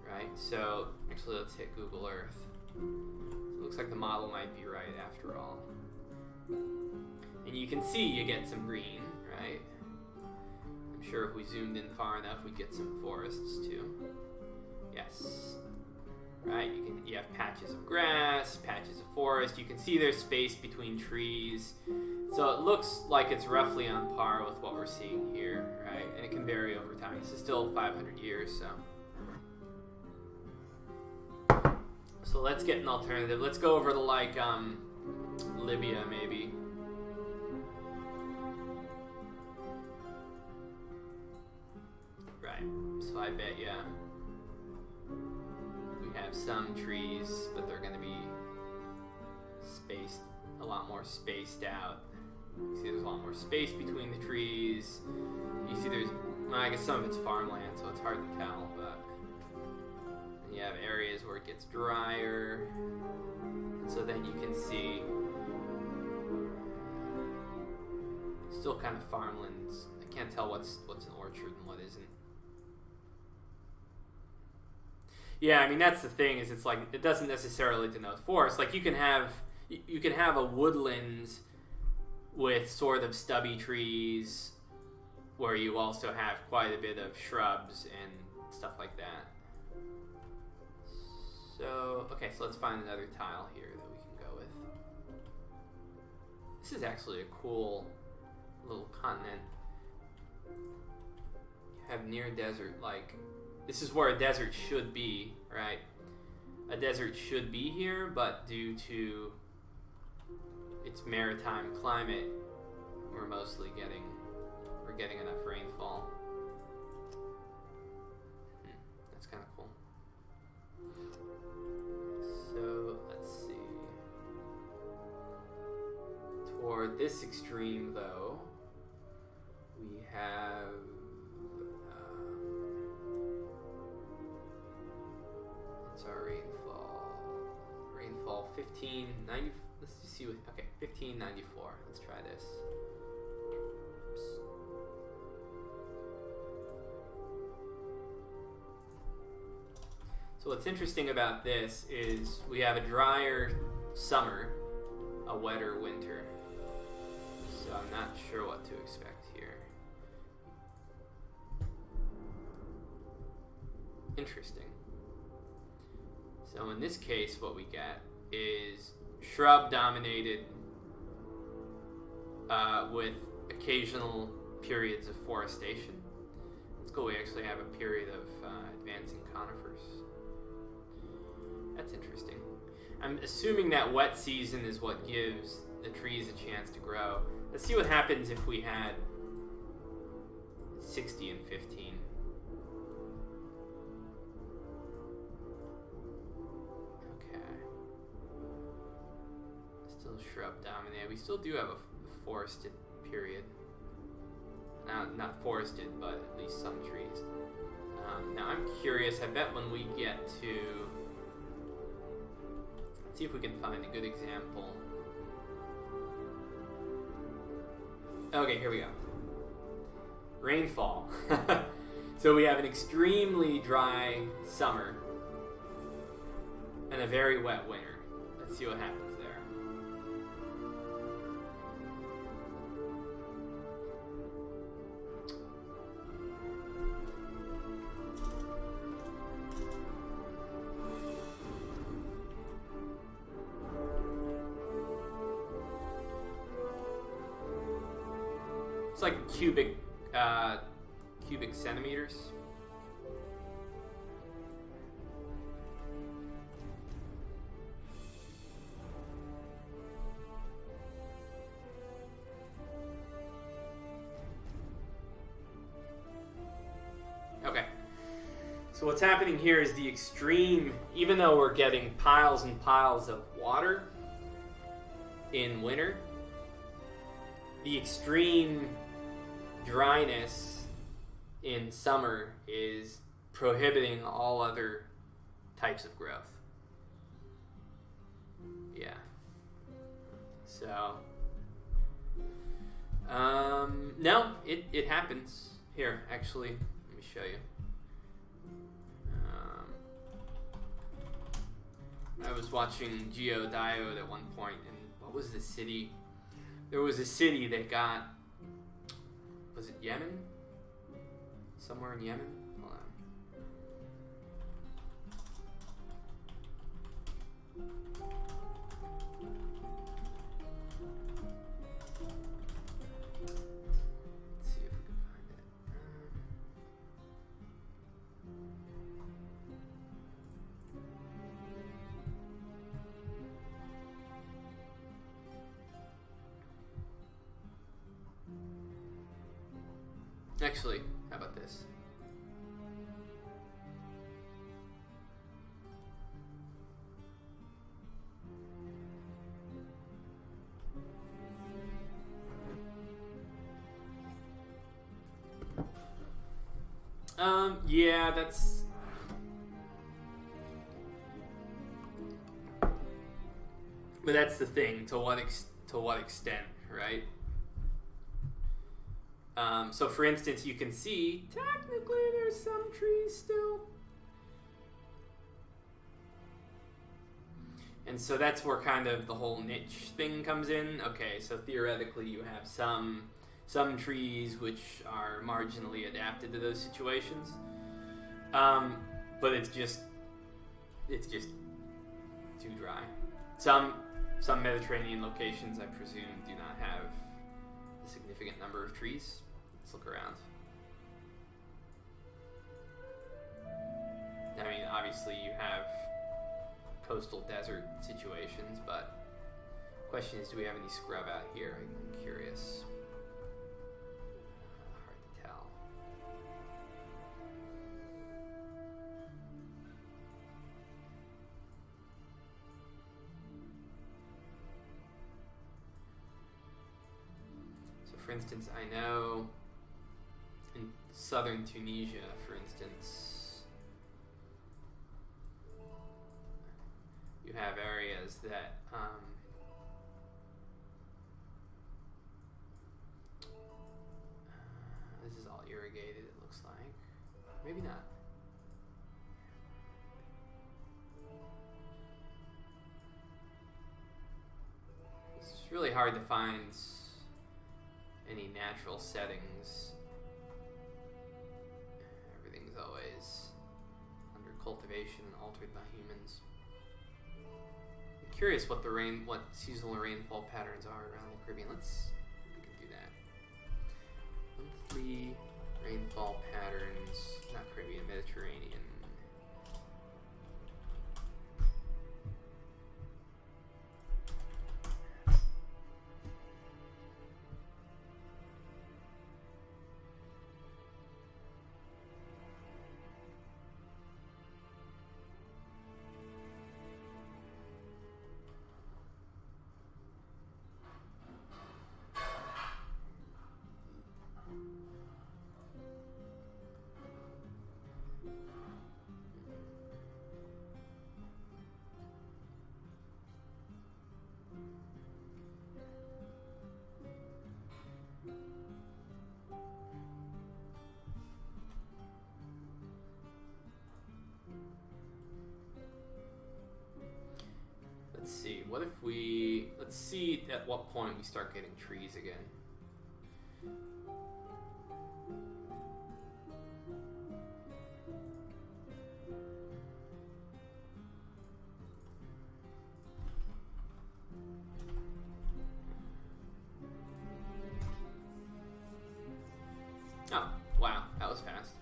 Right. So actually, let's hit Google Earth. So it looks like the model might be right after all. And you can see you get some green, right? I'm sure if we zoomed in far enough, we'd get some forests too. Yes. Right, you have patches of grass, patches of forest. You can see there's space between trees. So it looks like it's roughly on par with what we're seeing here, right? And it can vary over time. This is still 500 years, so. So let's get an alternative. Let's go over to like Libya maybe. Right, so I bet you we have some trees, but they're going to be spaced, a lot more spaced out. You see there's a lot more space between the trees. You see there's, well, I guess some of it's farmland, so it's hard to tell, but you have areas where it gets drier, and so then you can see still kind of farmlands. I can't tell what's an orchard and what isn't. Yeah, I mean that's the thing, is it's like it doesn't necessarily denote forest. Like you can have a woodland with sort of stubby trees where you also have quite a bit of shrubs and stuff like that. So, okay, so let's find another tile here that we can go with. This is actually a cool little continent. You have near desert, like, this is where a desert should be, right? A desert should be here, but due to its maritime climate, we're getting enough rainfall. That's kind of cool. So let's see. Toward this extreme, though, we have what's our rainfall? Rainfall 1590. Let's just see what. Okay, 1594. Let's try this. Oops. So what's interesting about this is we have a drier summer, a wetter winter. So I'm not sure what to expect here. Interesting. So in this case, what we get is shrub dominated with occasional periods of forestation. It's cool, we actually have a period of advancing conifers. That's interesting. I'm assuming that wet season is what gives the trees a chance to grow. Let's see what happens if we had 60 and 15. Okay. Still shrub dominated. We still do have a forested period. Not forested, but at least some trees. Now I'm curious, I bet when we get to... Let's see if we can find a good example. Okay, here we go. Rainfall. So we have an extremely dry summer and a very wet winter. Let's see what happens there. It's like cubic centimeters. So what's happening here is the extreme, even though we're getting piles and piles of water in winter, the extreme dryness in summer is prohibiting all other types of growth. Yeah. So, no, it happens. Here, actually, let me show you. I was watching Geodiode at one point, and what was the city? There was a city that got, was it Yemen? Somewhere in Yemen? Hold on. Let's see if we can find it. Actually, how about this? Yeah, that's... But that's the thing, to what extent, right? So for instance, you can see, technically there's some trees still. And so that's where kind of the whole niche thing comes in. Okay, so theoretically you have some trees which are marginally adapted to those situations. But it's just too dry. Some Mediterranean locations, I presume, do not have a significant number of trees. Let's look around. I mean, obviously you have coastal desert situations, but the question is, do we have any scrub out here? I'm curious. Hard to tell. So for instance, I know in southern Tunisia, for instance, you have areas that this is all irrigated, it looks like. Maybe not. It's really hard to find any natural settings. Everything's always under cultivation and altered by humans. I'm curious what seasonal rainfall patterns are around the Caribbean. We can do that. Monthly rainfall patterns, not Caribbean, Mediterranean. Let's see, let's see at what point we start getting trees again. Oh, wow, that was fast.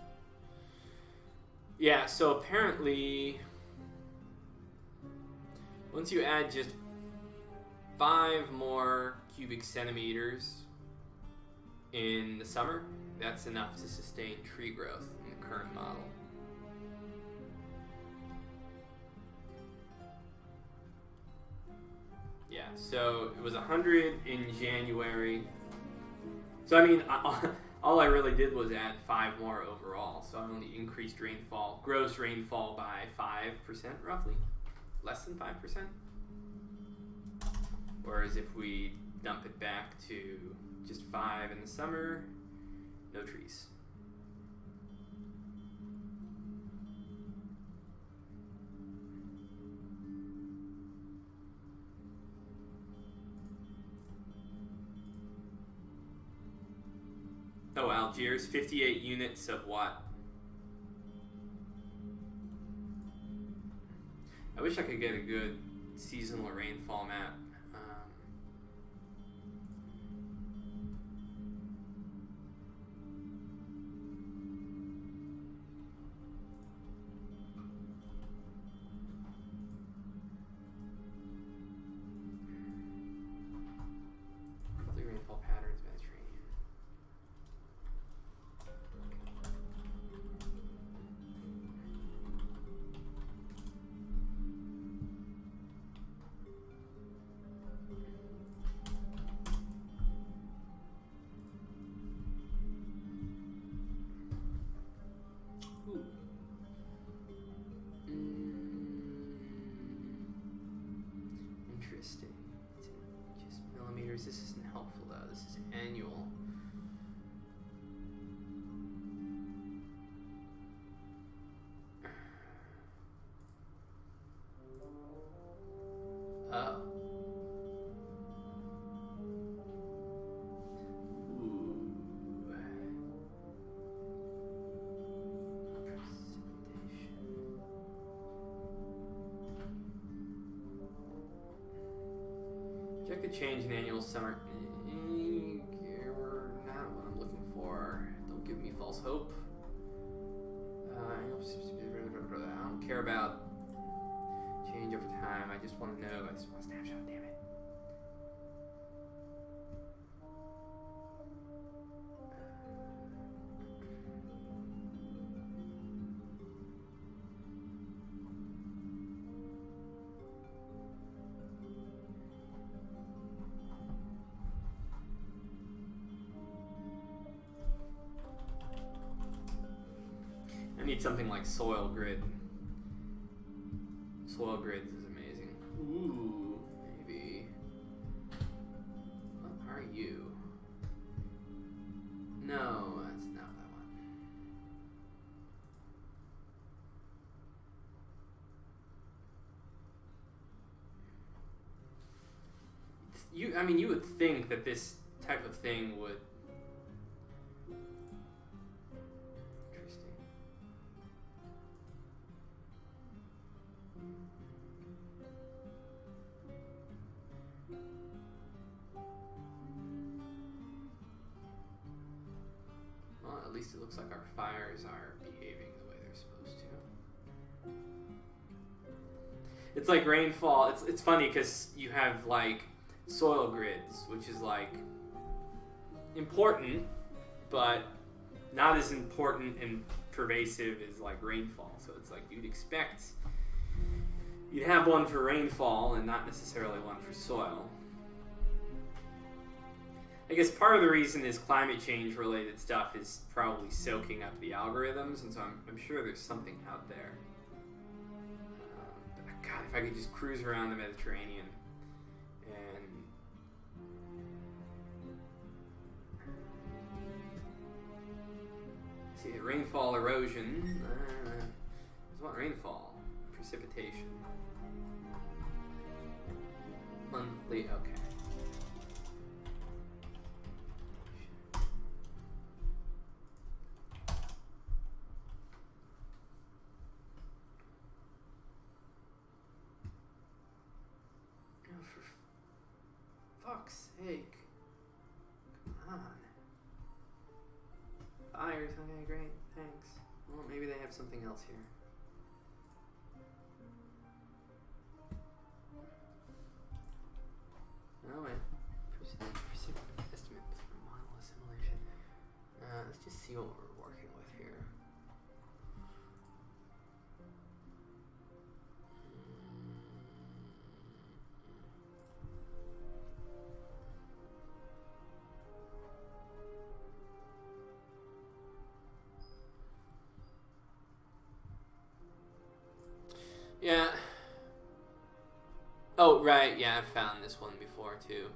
Yeah, so apparently, once you add just 5 more cubic centimeters in the summer, that's enough to sustain tree growth in the current model. Yeah, so it was 100 in January. So I mean, all I really did was add 5 more overall. So I only increased rainfall, gross rainfall by 5% roughly, less than 5%. Whereas if we dump it back to just 5 in the summer, no trees. Oh, Algiers, 58 units of what? I wish I could get a good seasonal rainfall map. Monthly rainfall patterns, Mediterranean. Ooh. Interesting. It's just millimeters. This isn't helpful though. This is annual. Oh. Ooh. Precipitation. Check the change in annual summer. Not what I'm looking for. Don't give me false hope. I don't care about change over time. I just want to know. I just want a snapshot. Damn it. I need something like Soil Grid. Soil Grids is amazing. Ooh, maybe. What are you? No, that's not that one. I mean, you would think that this type of thing would. Interesting. Well, at least it looks like our fires are behaving the way they're supposed to. It's like rainfall. It's funny because you have like soil grids, which is like important, but not as important and pervasive as like rainfall. So it's like you'd have one for rainfall and not necessarily one for soil. I guess part of the reason is climate change related stuff is probably soaking up the algorithms, and so I'm sure there's something out there. But God, if I could just cruise around the Mediterranean and see the rainfall, erosion. I just want rainfall, precipitation, monthly. Okay. Fuck's sake. Come on. Fires, okay, great, thanks. Well, maybe they have something else here. Oh, wait. Estimate for model assimilation. Let's just see what we're working with here. Yeah, I've found this one before too.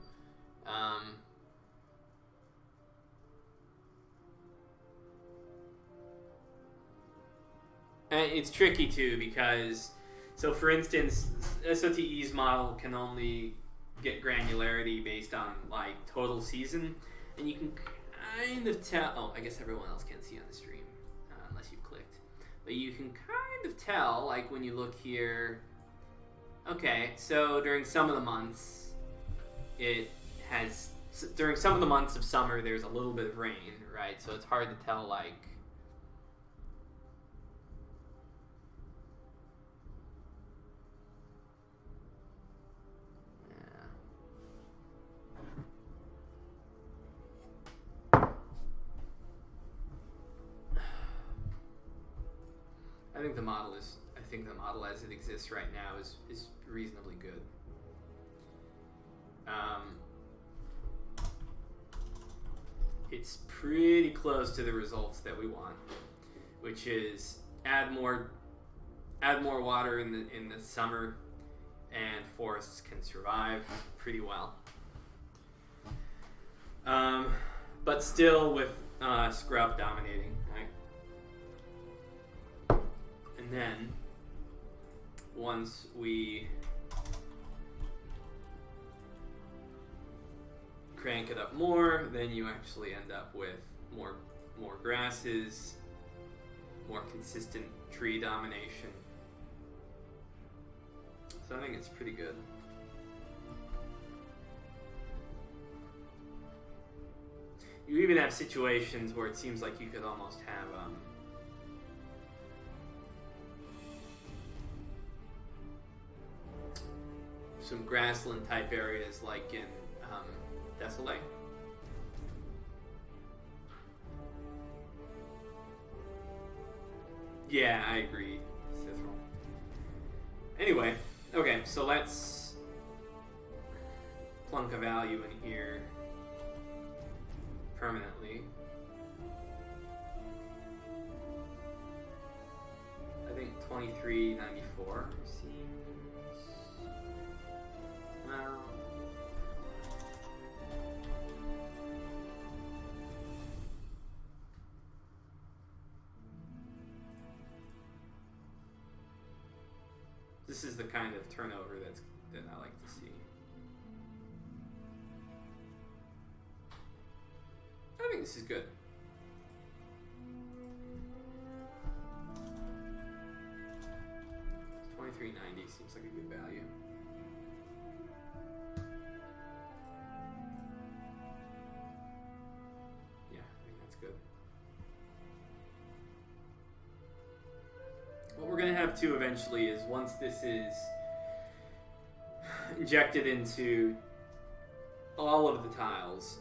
And it's tricky too because, so for instance, SOTE's model can only get granularity based on like total season, and you can kind of tell. Oh, I guess everyone else can't see on the stream unless you've clicked, but you can kind of tell like when you look here. Okay, so during some of the months, during some of the months of summer, there's a little bit of rain, right? So it's hard to tell like. I think the model as it exists right now is reasonably good. It's pretty close to the results that we want, which is add more water in the summer, and forests can survive pretty well. But still with scrub dominating, right? And then once we crank it up more, then you actually end up with more grasses, more consistent tree domination. So I think it's pretty good. You even have situations where it seems like you could almost have some grassland type areas like in Desolate. Yeah, I agree, Cithril. Anyway, okay, so let's plunk a value in here permanently. I think 2394 seems, well, this is the kind of turnover that I like to see. I think this is good. $23.90 seems like a good value. Yeah, I think that's good. What we're going to have too eventually is once this is injected into all of the tiles,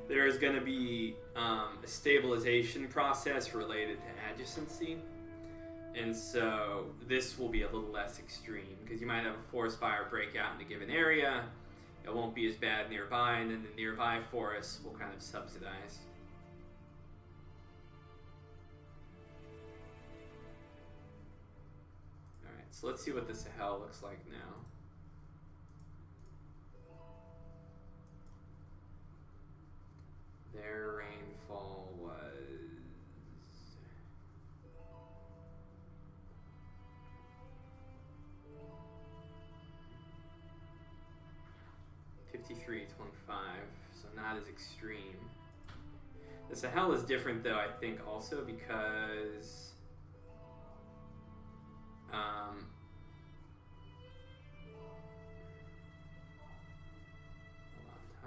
there is going to be a stabilization process related to adjacency. And so this will be a little less extreme because you might have a forest fire break out in a given area. It won't be as bad nearby, and then the nearby forests will kind of subsidize. Alright, so let's see what the Sahel looks like now. Their rainfall was 53.25, so not as extreme. The Sahel is different though, I think, also because a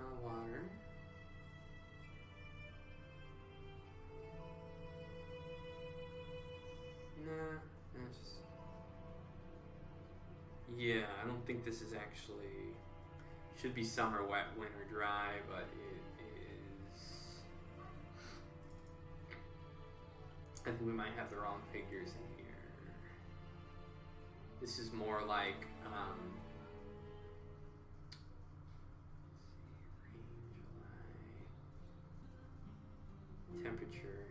lot of water. Nah, it's just, yeah, I don't think this is actually, should be summer wet, winter dry, but it is, I think we might have the wrong figures in here. This is more like, temperature.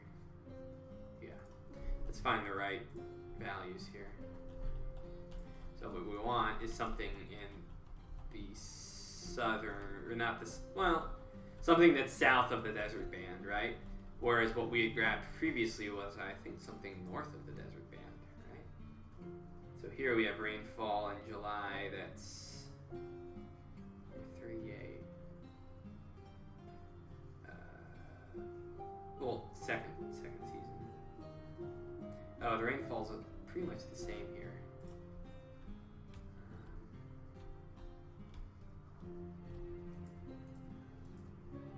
Yeah, let's find the right values here. So what we want is something in the southern, or not this, well, something that's south of the desert band, right? Whereas what we had grabbed previously was, I think, something north of the desert band, right? So here we have rainfall in July that's 38. Well, second season. Oh, the rainfall's pretty much the same here.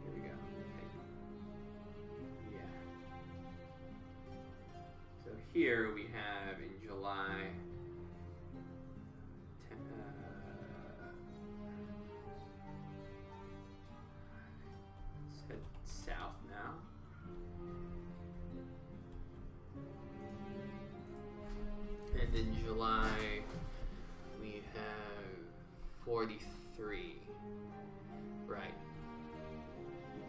Here we go. Yeah. So here we have in July. Let's head south now. And in July, we have 43. Right.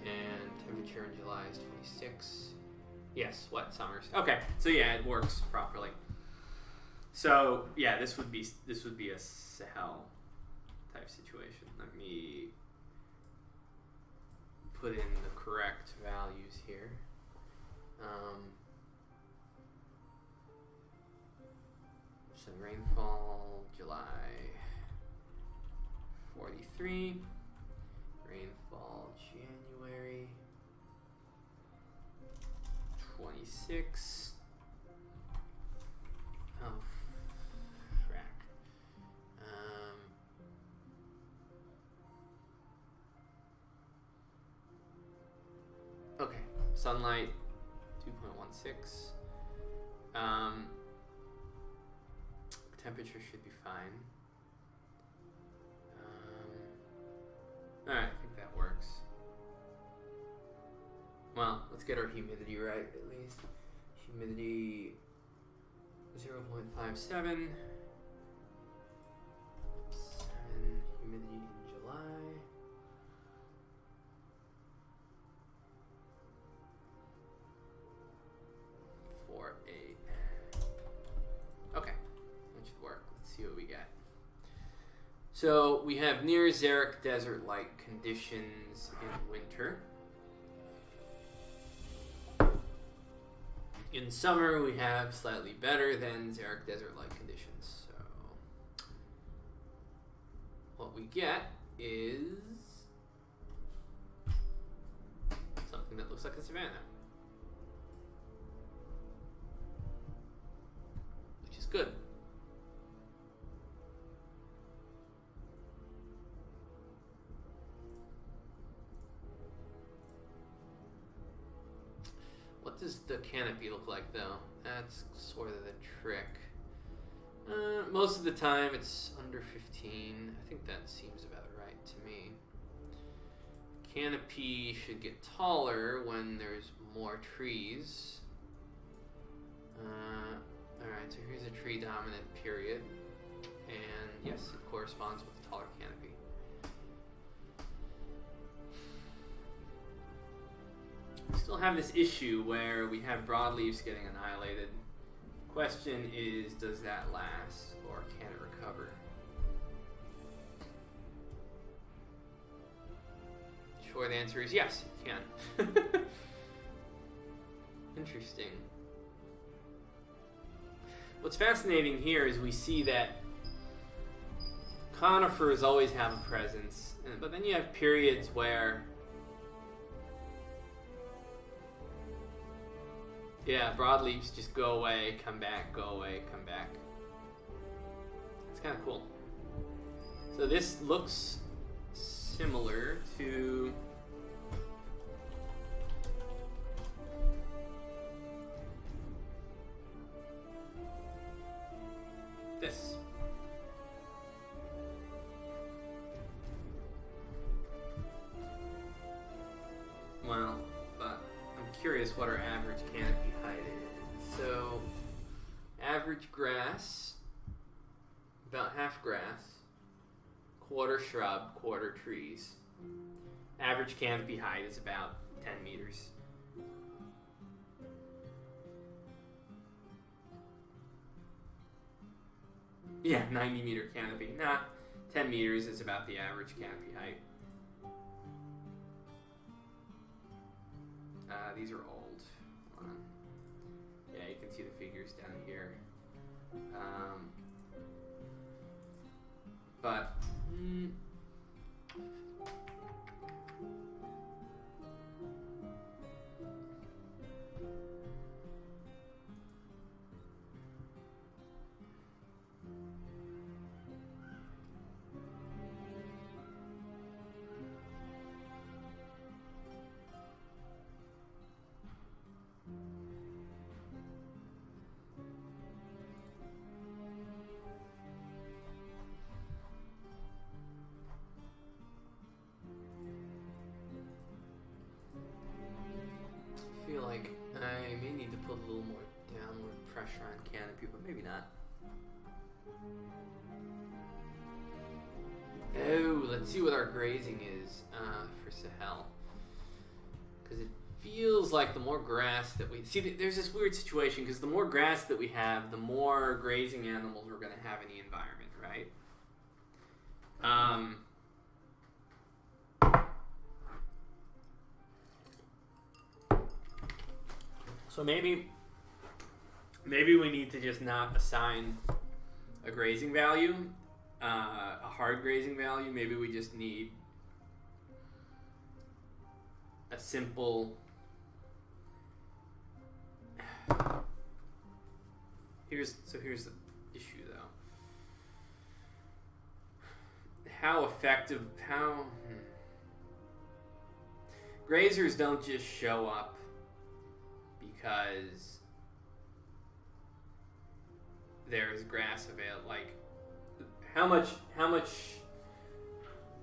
And temperature in July is 26. Yes, wet summers. Okay, so yeah, it works properly. So yeah, this would be a Sahel type situation. Let me put in the correct values here. So rainfall, July 43. Rainfall, January 26. Oh, frack. Okay, sunlight 2.16. Temperature should be fine. Alright, I think that works. Well, let's get our humidity right at least. Humidity 0.57. Humidity in July. Okay, that should work. Let's see what we get. So we have near xeric desert-like conditions in winter. In summer, we have slightly better than xeric desert-like conditions. So what we get is something that looks like a savanna, which is good. What does the canopy look like, though? That's sort of the trick. Most of the time it's under 15. I think that seems about right to me. Canopy should get taller when there's more trees. Alright, so here's a tree dominant period. And yes, it corresponds with the taller canopy. We still have this issue where we have broadleaves getting annihilated. Question is, does that last or can it recover? Short answer is yes, it can. Interesting. What's fascinating here is we see that conifers always have a presence, but then you have periods where broadleaves just go away, come back, go away, come back. It's kind of cool. So this looks similar to this. Well, but I'm curious what our average canopy height is. So, average grass, about half grass, quarter shrub, quarter trees. Average canopy height is about 10 meters. Yeah, 90 meter canopy. Nah, 10 meters is about the average canopy height. These are old. Hold on. Yeah, you can see the figures down here. But I feel like I may need to put a little more downward pressure on canopy, but maybe not. Oh, let's see what our grazing is for Sahel. Because it feels like the more grass that we... See, there's this weird situation, because the more grass that we have, the more grazing animals we're going to have in the environment, right? So maybe we need to just not assign a grazing value, a hard grazing value. Maybe we just need a simple... Here's the issue, though. How effective... Grazers don't just show up because there's grass available. Like, how much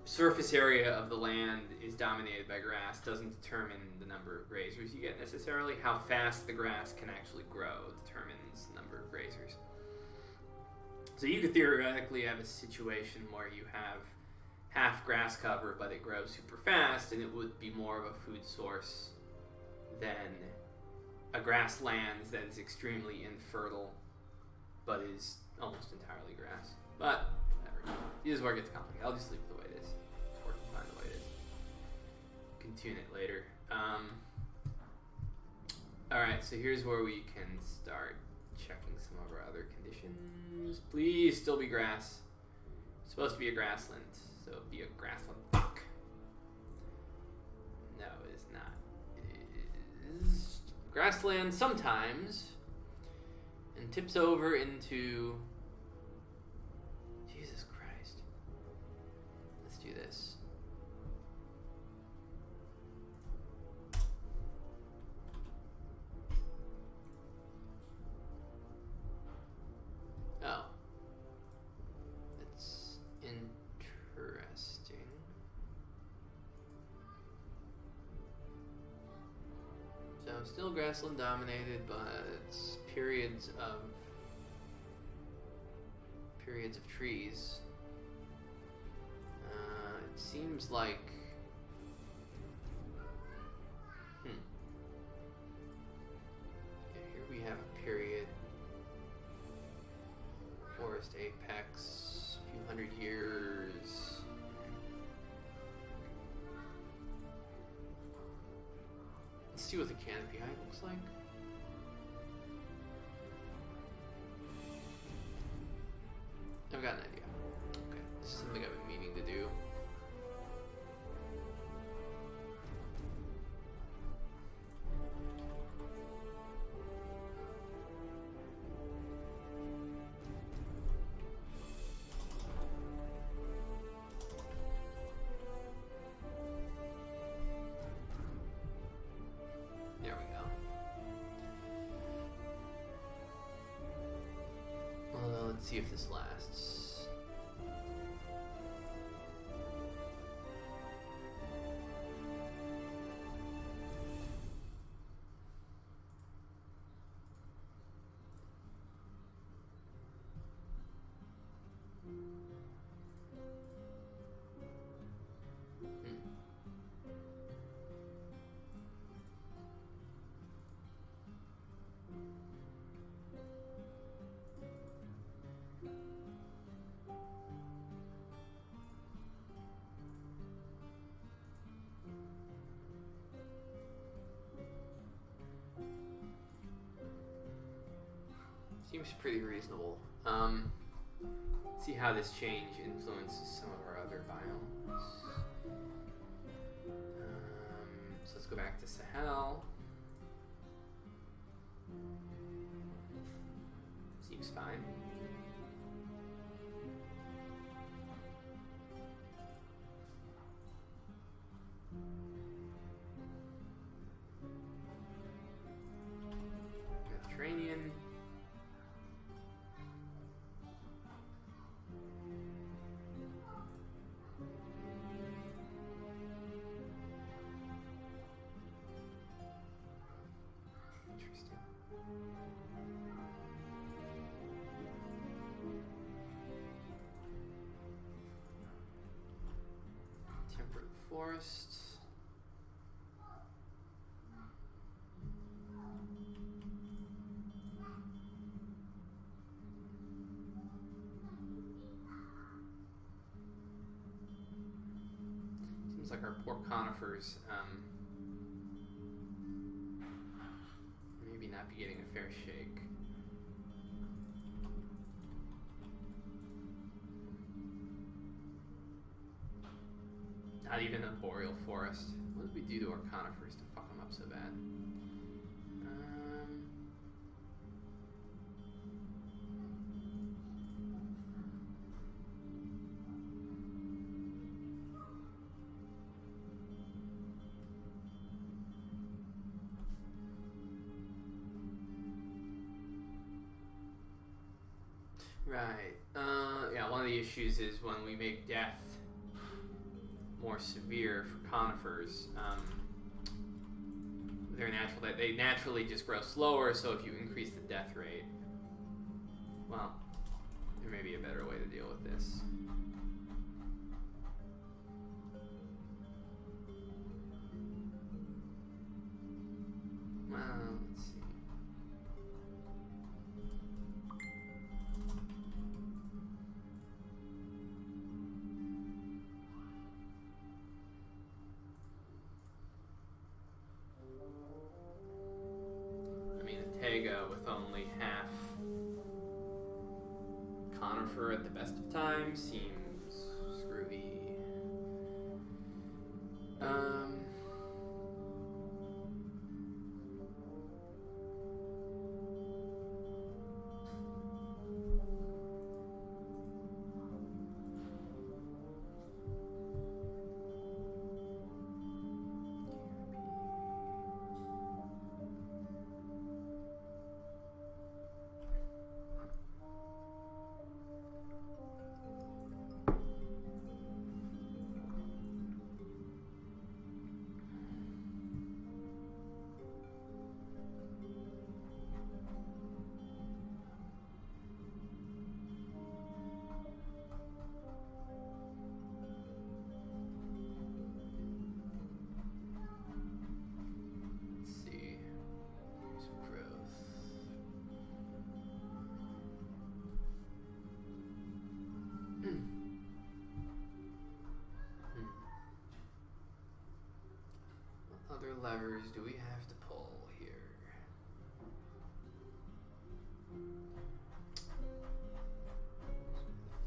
surface area of the land is dominated by grass doesn't determine the number of grazers you get necessarily. How fast the grass can actually grow determines the number of grazers. So you could theoretically have a situation where you have half grass cover, but it grows super fast, and it would be more of a food source than a grassland that is extremely infertile, but is almost entirely grass. But whatever. This is where it gets complicated. I'll just leave it the way it is. It's working fine the way it is. Can tune it later. Alright, so here's where we can start checking some of our other conditions. Please still be grass. It's supposed to be a grassland, so be a grassland. Fuck. No, it is not. It is grassland sometimes, and tips over into... Jesus Christ. Let's do this. Oh. That's interesting. So still grassland dominated, but it's periods of trees. It seems like yeah, here we have a period, forest apex, a few hundred years. Let's see what the canopy height looks like. I've got an idea. Okay, this is something I've been meaning to do. There we go. Well, let's see if this lasts. Seems pretty reasonable. Let's see how this change influences some of our other biomes. So let's go back to Sahel. Seems fine. Mediterranean. Interesting. Temperate forests. Seems like our poor conifers maybe not be getting a fair shake. Not even a boreal forest. What did we do to our conifers to fuck them up so bad? Right. Yeah, one of the issues is when we make death more severe for conifers, they're natural that they naturally just grow slower, so if you increase the death rate, well, there may be a better way to deal with this. Well, let's see. Tega with only half conifer at the best of times seems screwy. What other levers do we have to pull here?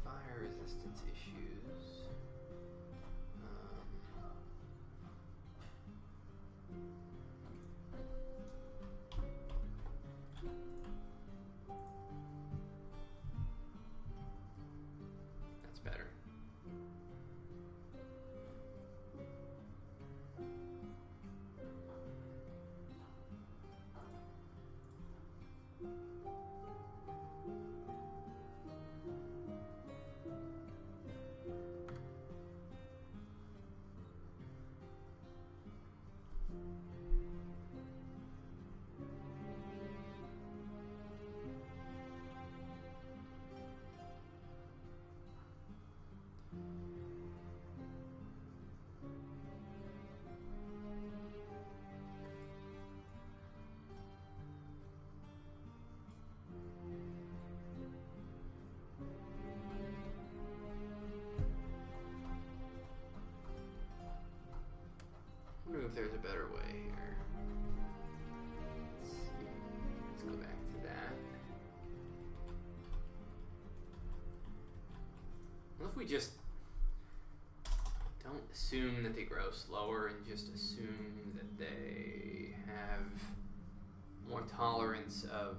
Fire resistance issues. That's better. I wonder if there's a better way here. Let's see. Let's go back to that. we just don't assume that they grow slower and just assume that they have more tolerance of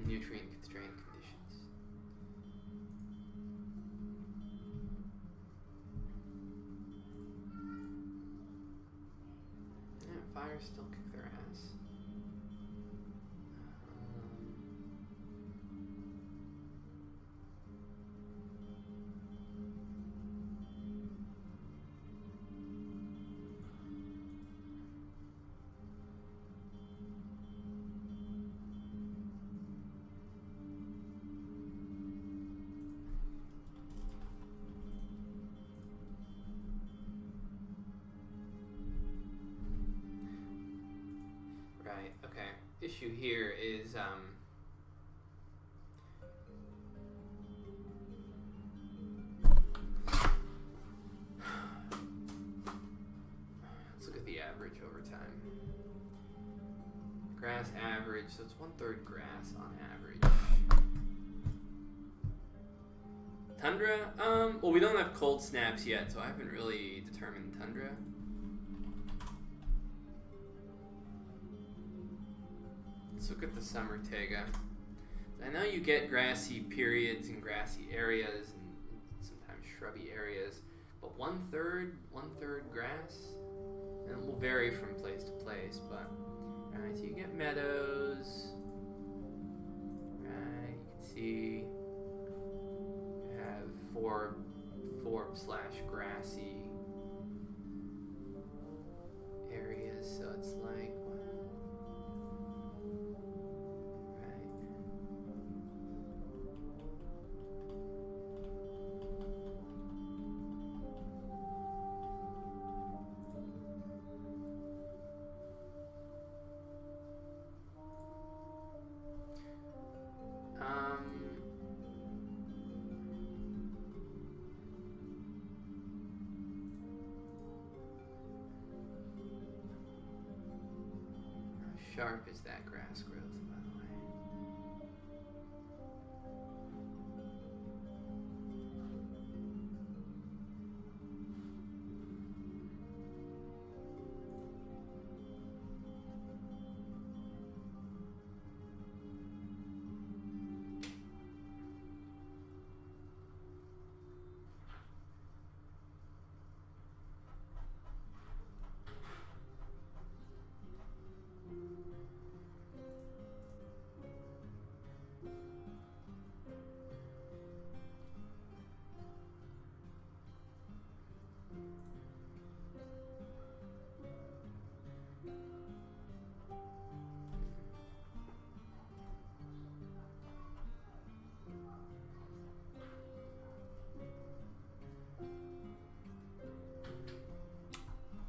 nutrient constrained conditions. Yeah, fires still kick their ass. Right, okay. Issue here is let's look at the average over time. Grass average, so it's 1/3 grass on average. Tundra? Well, we don't have cold snaps yet, so I haven't really determined tundra. Let's look at the summer taiga. I know you get grassy periods and grassy areas and sometimes shrubby areas, but 1/3 grass, and it will vary from place to place, but right, so you get meadows, right, you can see you have forb/grassy areas, so it's like sharp is that grass growth, by the way?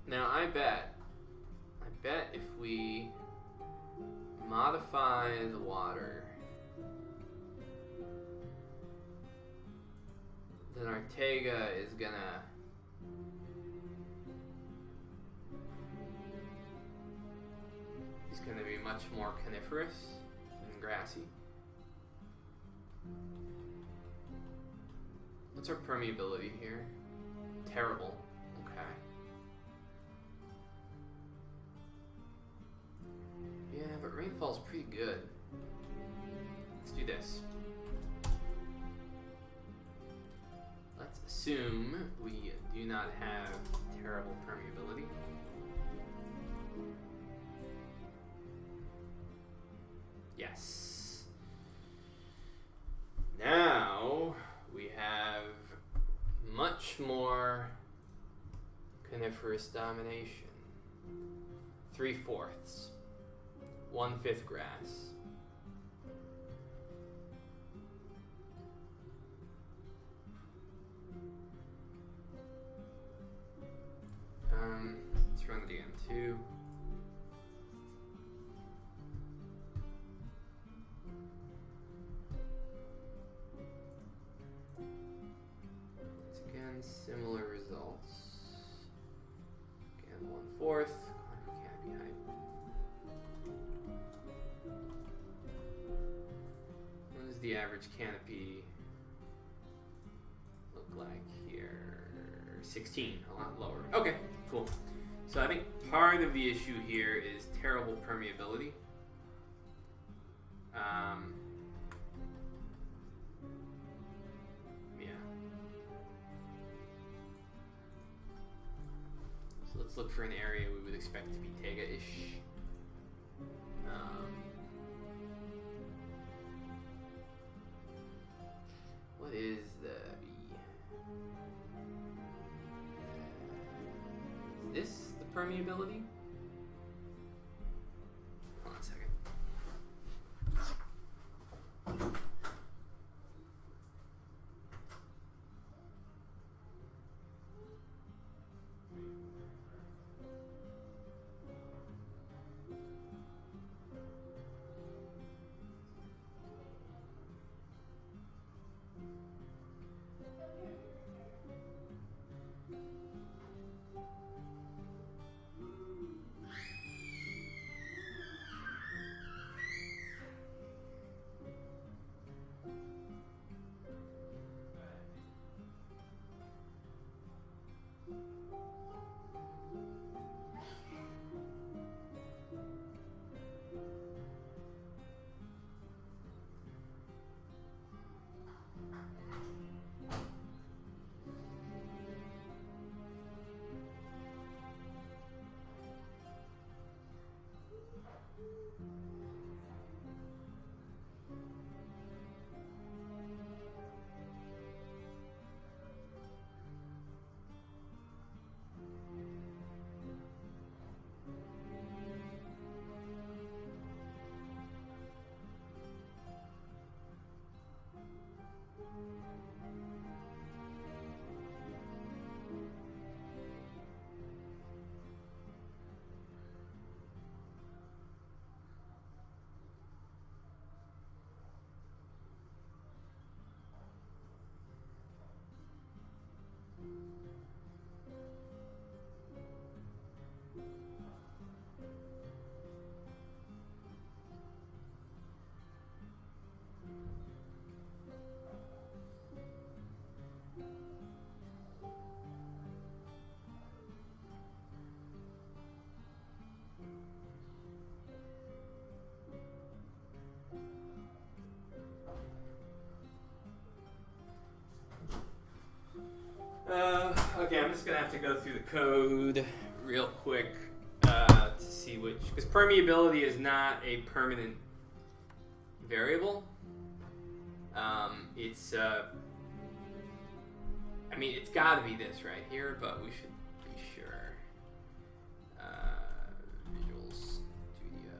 Now I bet if we modify the water, then our taiga is gonna be much more coniferous and grassy. What's our permeability here? Terrible. Okay. Yeah, but rainfall's pretty good. Let's do this. Let's assume we do not have terrible permeability. Yes. Now we have much more coniferous domination. 3/4. 1/5 grass. Let's run the DM2. Once again, similar results. Again, 1/4 canopy height. What does the average canopy look like? 16, a lot lower. Okay, cool. So I think part of the issue here is terrible permeability. Yeah. So let's look for an area we would expect to be Tega-ish. What is the... Is this the permeability? Hold on a second. Okay, I'm just gonna have to go through the code real quick to see which, because permeability is not a permanent variable. It's I mean, it's got to be this right here, but we should be sure. Visual Studio.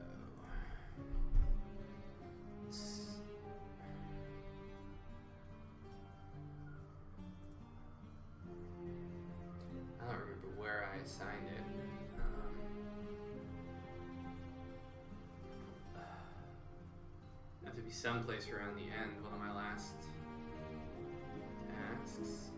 I don't remember where I assigned it. Have to be someplace around the end. One of my last tasks.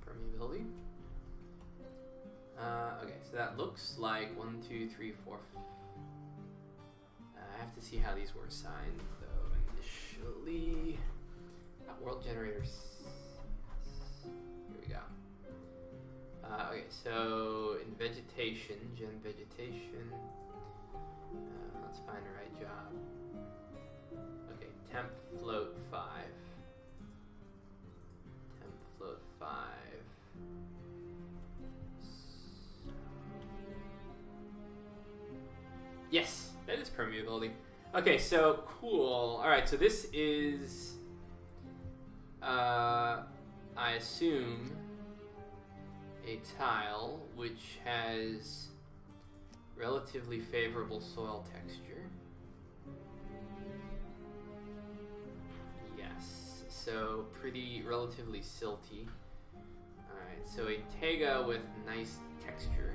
Permeability. Okay, so that looks like 1, 2, 3, 4. I have to see how these were assigned, though. Initially, world generators. Here we go. Okay, so in vegetation, gen vegetation. Let's find the right job. Okay, temp float 5. Temp float 5. Yes, that is permeability. Okay, so cool. All right, so this is, I assume, a tile which has relatively favorable soil texture. Yes, so pretty relatively silty. All right, so a taiga with nice texture.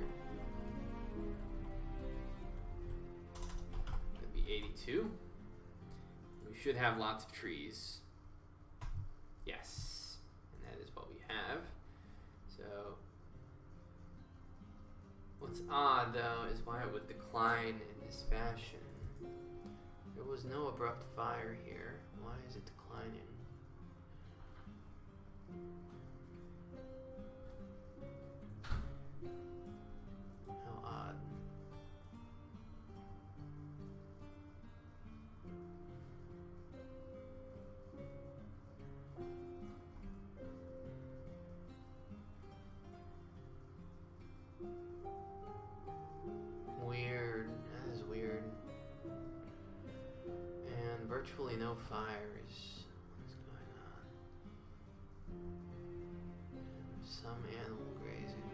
82. should have lots of trees. Yes, and that is what we have. So, what's odd though is why it would decline in this fashion. There was no abrupt fire here. Why is it declining? How odd. Weird. That is weird. And virtually no fires. What's going on? Some animal grazing.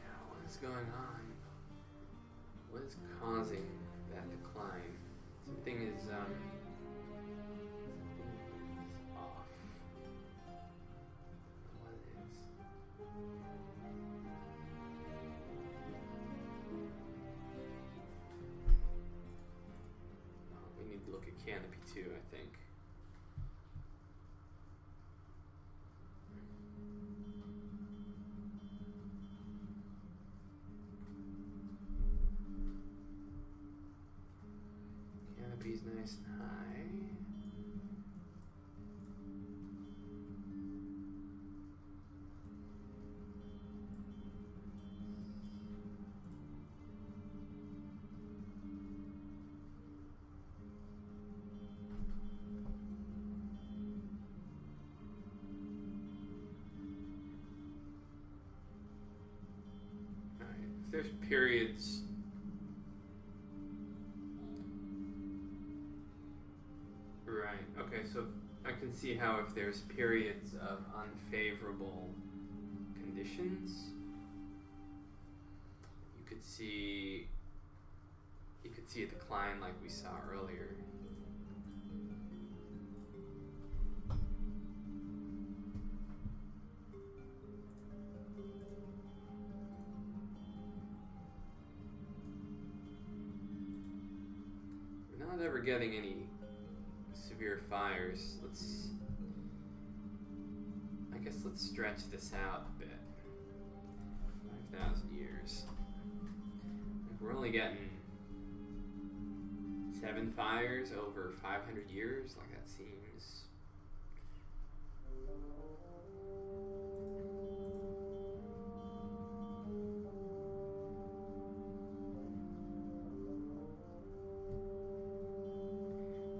Yeah, what is going on? What is causing that decline? Something is off. What it is? Oh, we need to look at canopy too, I think. Canopy's nice and high. Alright, if there's periods. Right, okay, so I can see how if there's periods of unfavorable conditions, you could see a decline like we saw earlier. We're not ever getting any severe fires. I guess let's stretch this out a bit. 5,000 years. We're only getting 7 fires over 500 years. Like, that seems.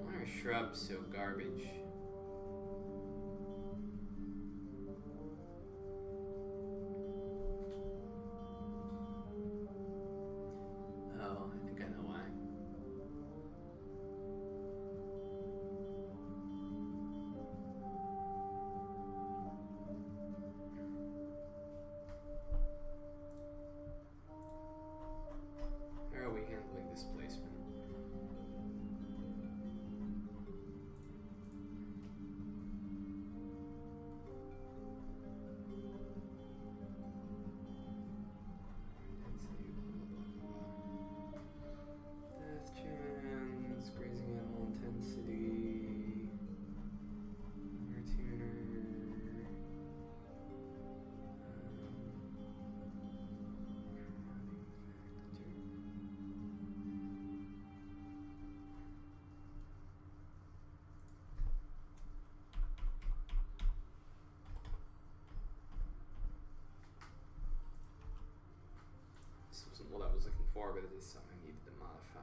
Why are shrubs so garbage? Oh, I think I know why. How are we handling this placement? Death chance, grazing animal intensity, air tuner. This wasn't what I was looking for, but it is something I needed to modify.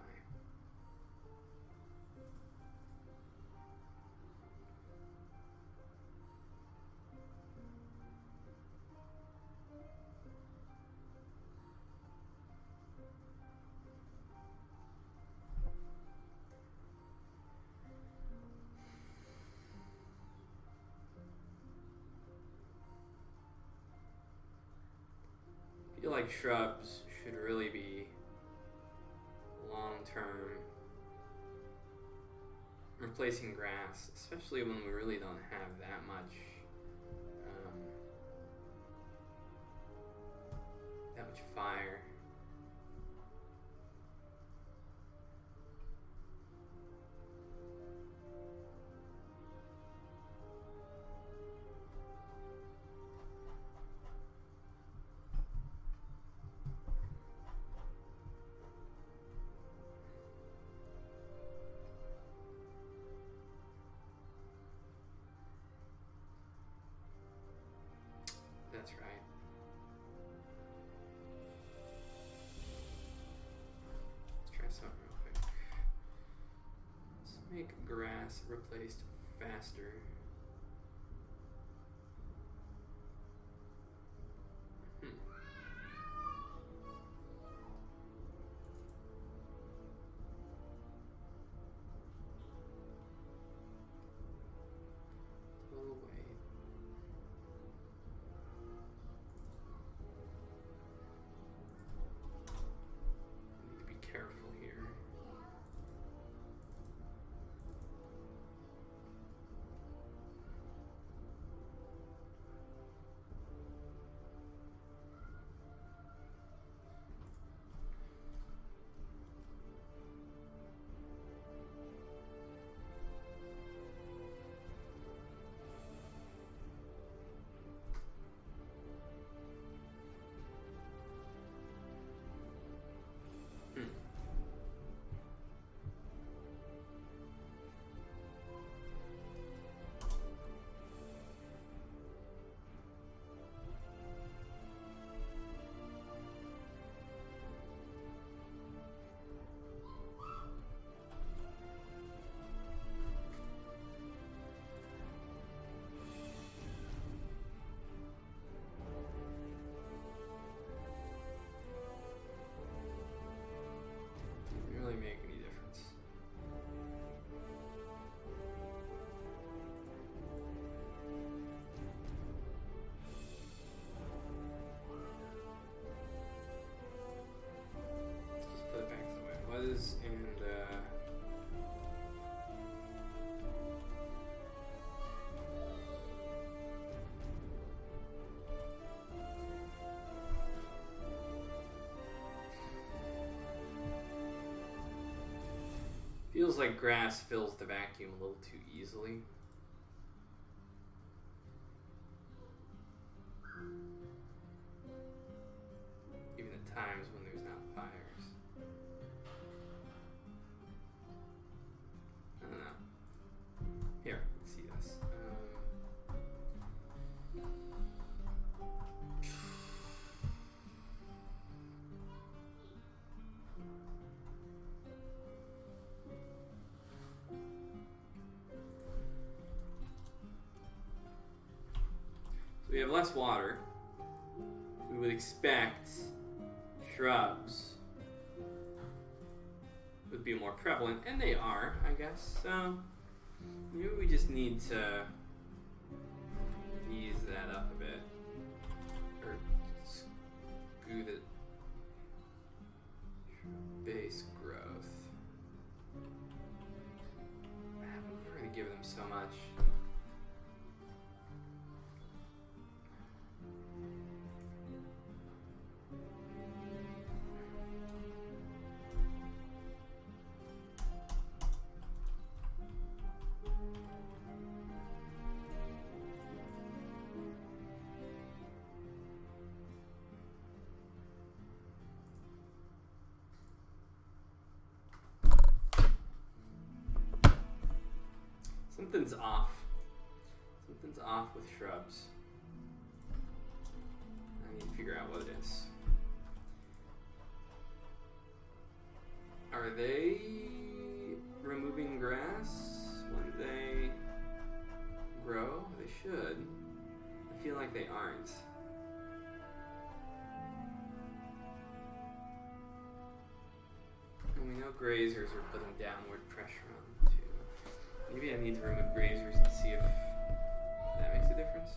I feel like shrubs should really be long-term, or replacing grass, especially when we really don't have that much fire. That's right. Let's try something real quick. Let's make grass replaced faster. Total weight. Need to be careful here. Didn't really make any difference. Just put it back to the way it was, and feels like grass fills the vacuum a little too easily. Even at times when there's not fires. I don't know. Here, let's see this. So we have less water. We would expect shrubs would be more prevalent, and they are, I guess. So maybe we just need to ease that up a bit, or scoot it. Base growth. We're gonna give them so much. Something's off. Something's off with shrubs. I need to figure out what it is. Are they removing grass when they grow? They should. I feel like they aren't. And we know grazers are putting downward pressure on them too. Maybe I need to remove grazers and see if that makes a difference.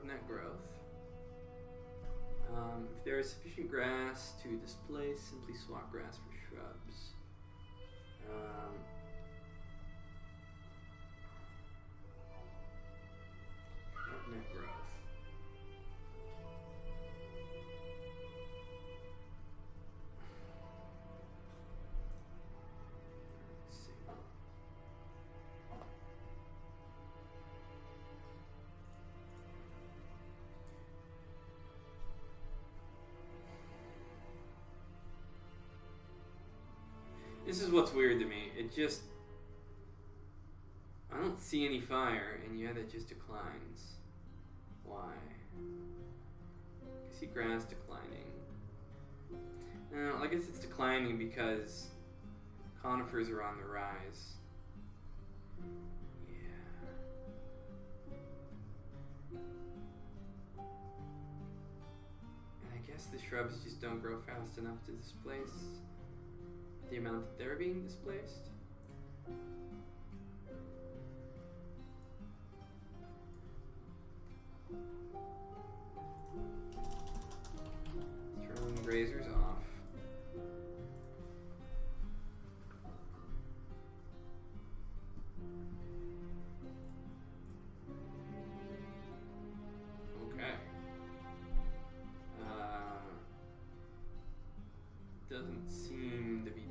net growth. If there is sufficient grass to displace, simply swap grass for shrubs. Net growth. Let's see. This is what's weird to me. It just... I don't see any fire, and yet it just declines. Why? I see grass declining. I guess it's declining because conifers are on the rise. Yeah. And I guess the shrubs just don't grow fast enough to displace the amount that they're being displaced. Turn grazers off. Okay. Doesn't seem to be.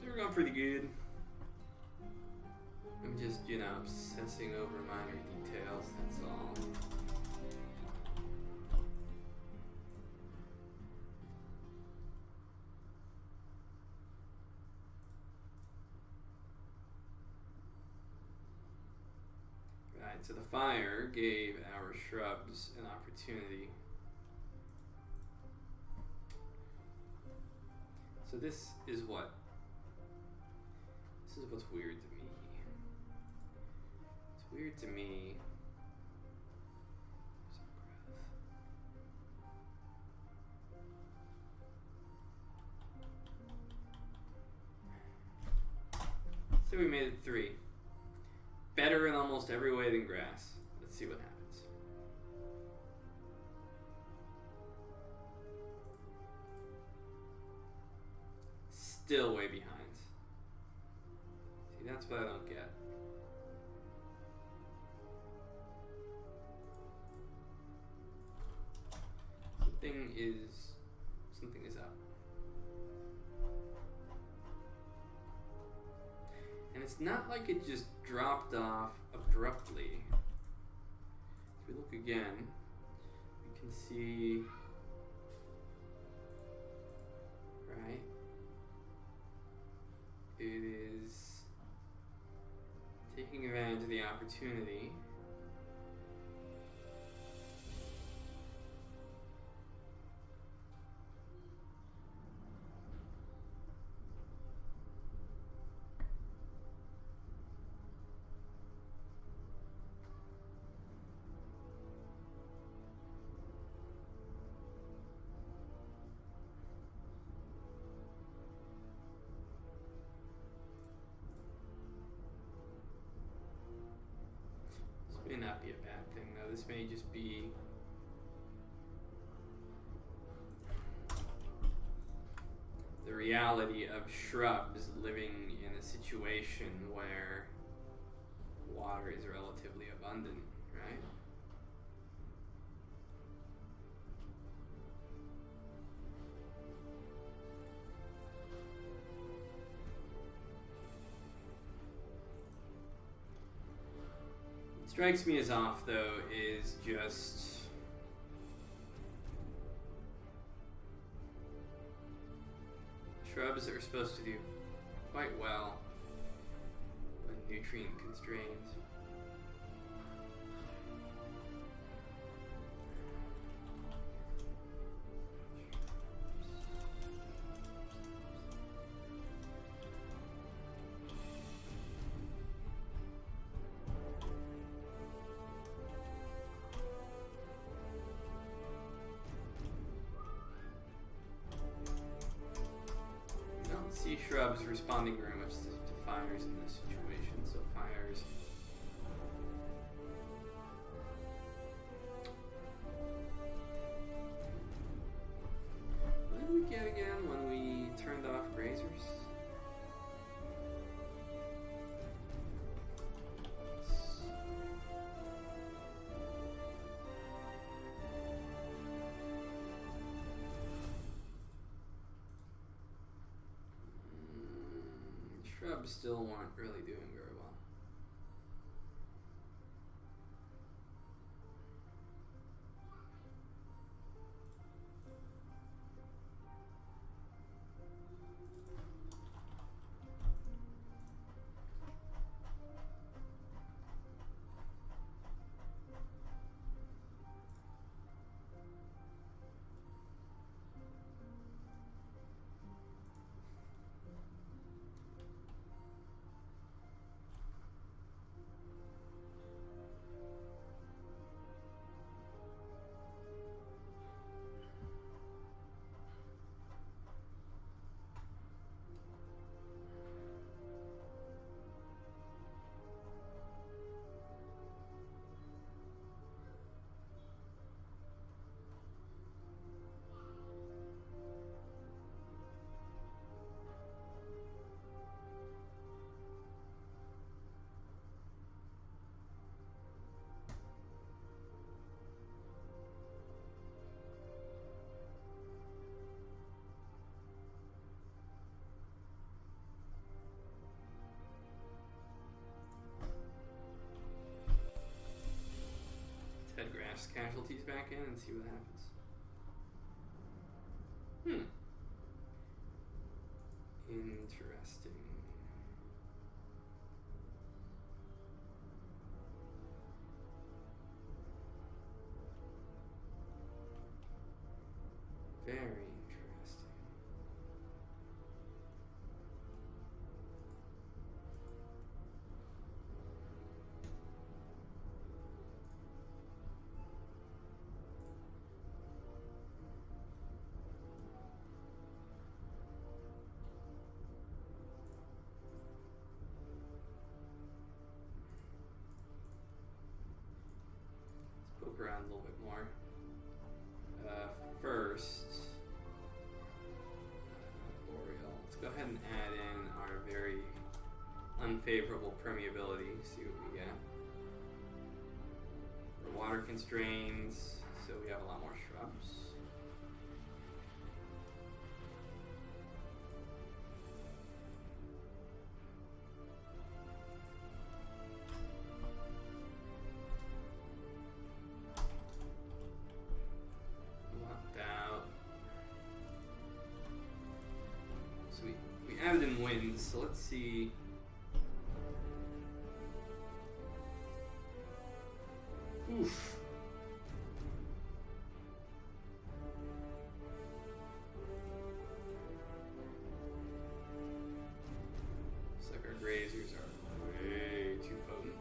They're going pretty good. I'm just, obsessing over minor details, that's all. Right, so the fire gave our shrubs an opportunity. So this is what? This is what's weird to me. It's weird to me. So we made it 3. Better in almost every way than grass. Let's see what happens. Still way behind. See, that's what I don't get. Something is up. And it's not like it just dropped off abruptly. If we look again, we can see, right? It is taking advantage of the opportunity. May not be a bad thing though. This may just be the reality of shrubs living in a situation where water is relatively abundant, right? Strikes me as off though is just shrubs are supposed to do quite well when nutrient constrained. shrubs responding very much to fires in this situation. So fires. What did we get again when we turned off grazers? Shrubs still weren't really doing very well. Head grass casualties back in and see what happens. Interesting. Very interesting. Poke around a little bit more. First, Boreal. Let's go ahead and add in our very unfavorable permeability. See what we get. We're water constrained, so we have a lot more shrubs. Added in winds, so let's see. Oof. Looks like our grazers are way too potent.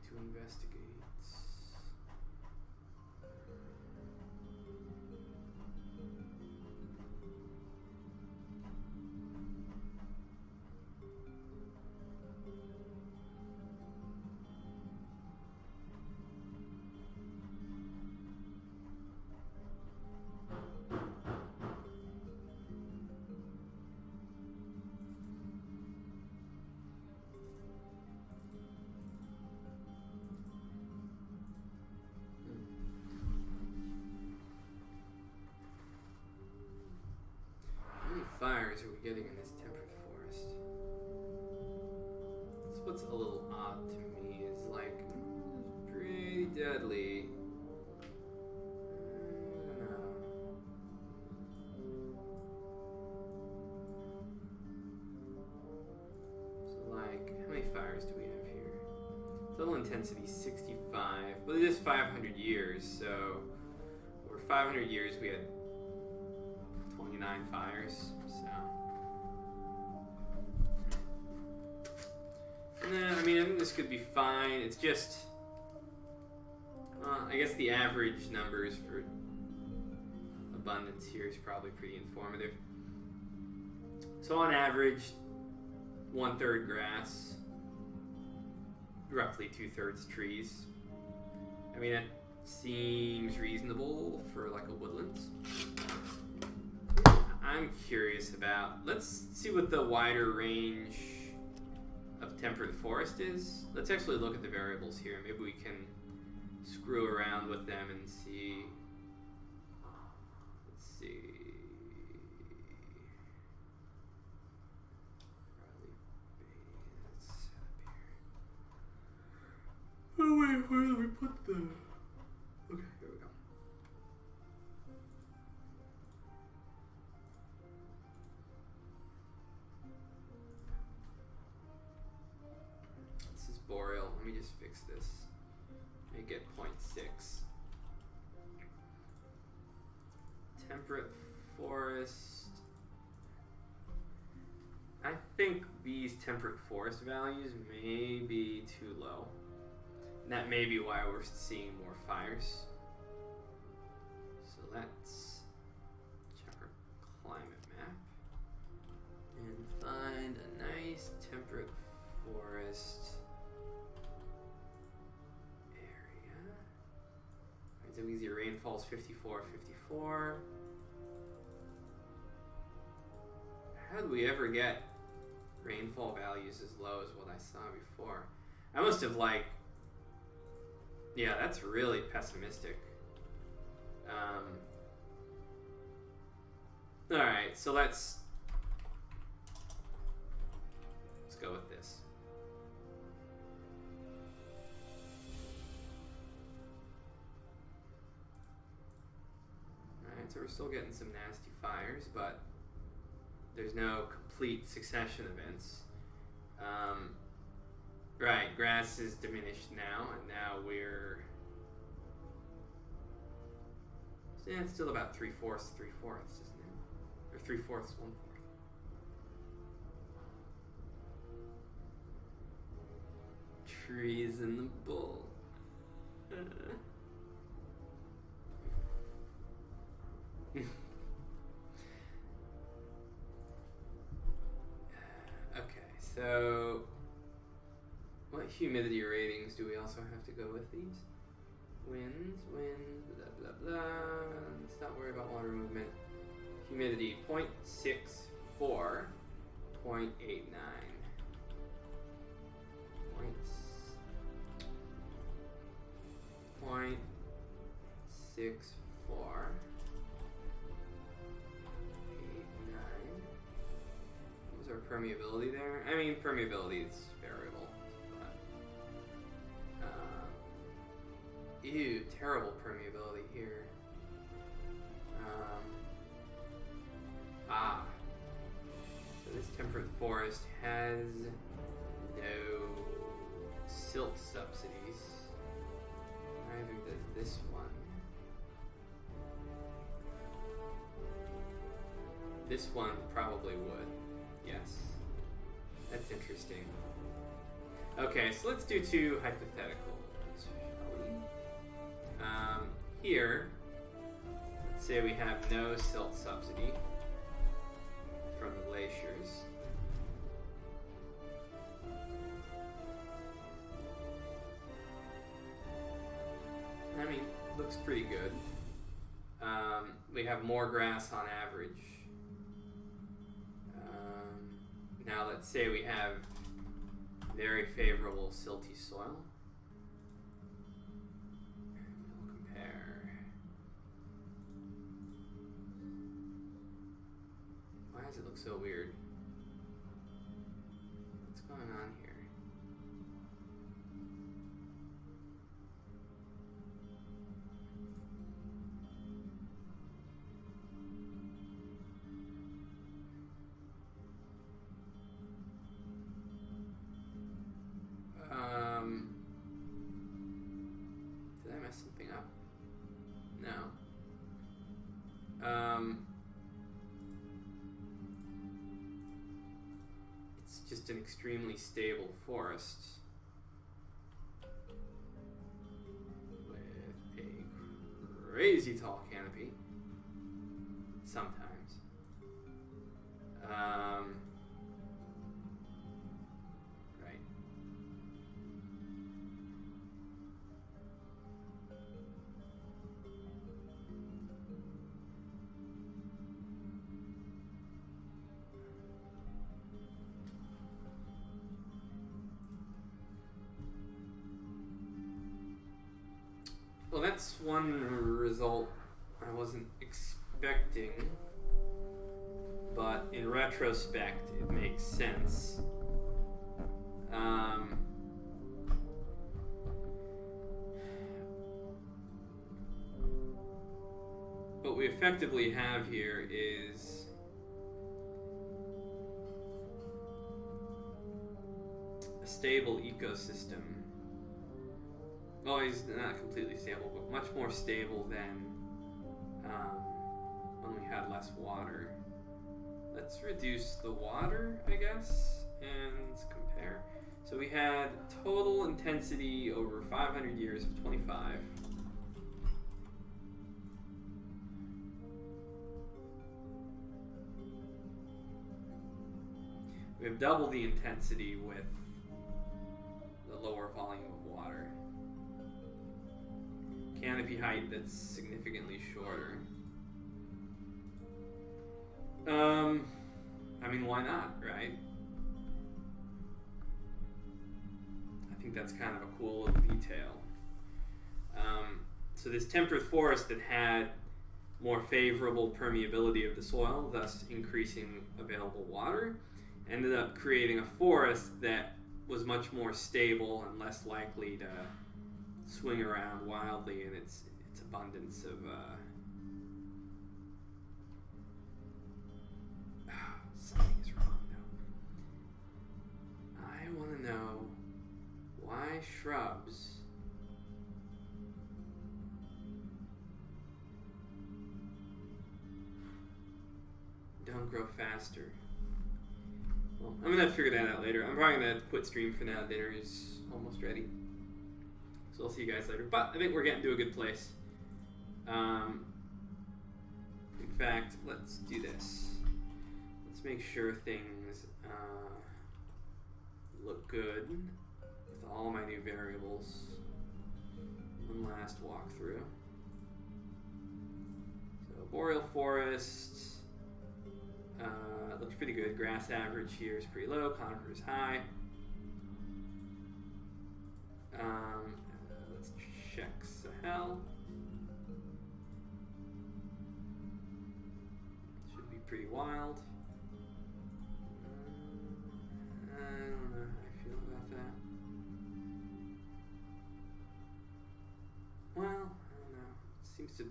to investigate. Fires are we getting in this temperate forest? That's what's a little odd to me, is like, it's pretty deadly. I don't know. So like, how many fires do we have here? Total intensity 65, but it is 500 years, so over 500 years we had 29 fires, so. Nah, I mean, I think this could be fine. It's just, I guess the average numbers for abundance here is probably pretty informative. So on average, 1/3 grass, roughly 2/3 trees. I mean, that seems reasonable for like a woodland. I'm curious about, let's see what the wider range of temperate forest is. Let's actually look at the variables here. Maybe we can screw around with them and see. Let's see. Oh wait, where did we put the? Okay, here we go. This is boreal. Let me just fix this. Make it 0.6. Temperate forest. I think these temperate forest values may be too low. And that may be why we're seeing more fires. So let's check our climate map and find a nice temperate forest area. Alright, so we see rainfall's 54. How did we ever get rainfall values as low as what I saw before? I must have yeah, that's really pessimistic. Alright, so let's go with this. Alright, so we're still getting some nasty fires, but there's no complete succession events. Right, grass is diminished now, and now we're... Yeah, it's still about 3/4, isn't it? Or 3/4, 1/4. Trees in the bowl. Okay, so... what humidity ratings do we also have to go with these? Winds, blah, blah, blah. Let's not worry about water movement. Humidity, 0.64, 0.89. 0.64, 0.89. What was our permeability there? I mean, permeability is variable. Ew, terrible permeability here. So this temperate forest has no silt subsidies. Neither does this one. This one probably would. Yes. That's interesting. Okay, so let's do two hypotheticals, shall we? Here, let's say we have no silt subsidy from the glaciers. I mean, looks pretty good. We have more grass on average. Now let's say we have very favorable silty soil. We'll compare. Why does it look so weird? What's going on here? Did I mess something up? No. It's just an extremely stable forest with a crazy tall canopy. Sometimes. Right. Well, that's one result I wasn't expecting, but in retrospect, it makes sense. What we effectively have here is a stable ecosystem. Well, he's not completely stable, but much more stable than when we had less water. Let's reduce the water, I guess, and compare. So we had total intensity over 500 years of 25. We have double the intensity with the lower volume of water. Canopy height that's significantly shorter. I mean, why not, right? I think that's kind of a cool little detail. So this temperate forest that had more favorable permeability of the soil, thus increasing available water, ended up creating a forest that was much more stable and less likely to swing around wildly in its abundance of something is wrong now. I want to know why shrubs don't grow faster. Well, I'm gonna have to figure that out later. I'm probably gonna have to quit stream for now. Dinner is almost ready. So I'll see you guys later. But I think we're getting to a good place. In fact, let's do this. Let's make sure things look good with all my new variables. One last walkthrough. So boreal forest. Looks pretty good. Grass average here is pretty low. Conifers high. Let's check Sahel. Should be pretty wild. I don't know how I feel about that. Well, I don't know. It seems to.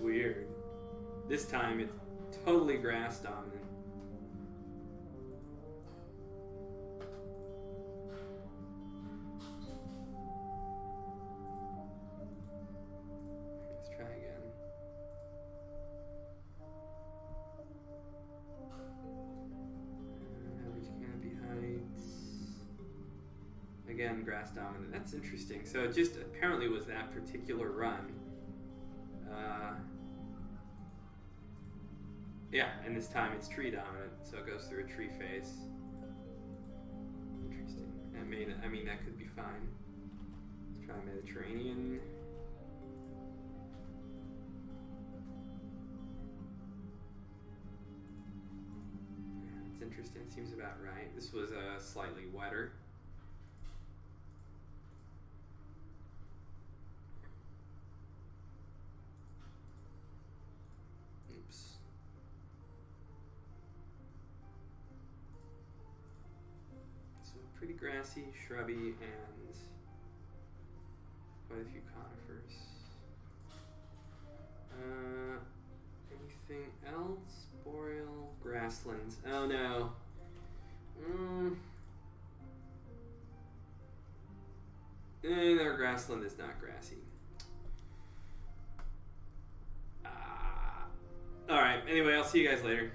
Weird. This time it's totally grass dominant. again, grass dominant. That's interesting. So it just apparently was that particular run. Yeah, and this time it's tree dominant, so it goes through a tree phase. Interesting. I mean that could be fine. Let's try Mediterranean. Yeah, it's interesting. It seems about right. This was slightly wetter. Oops. Pretty grassy, shrubby, and quite a few conifers. Anything else? Boreal grasslands. Oh no. Our grassland is not grassy. Alright, anyway, I'll see you guys later.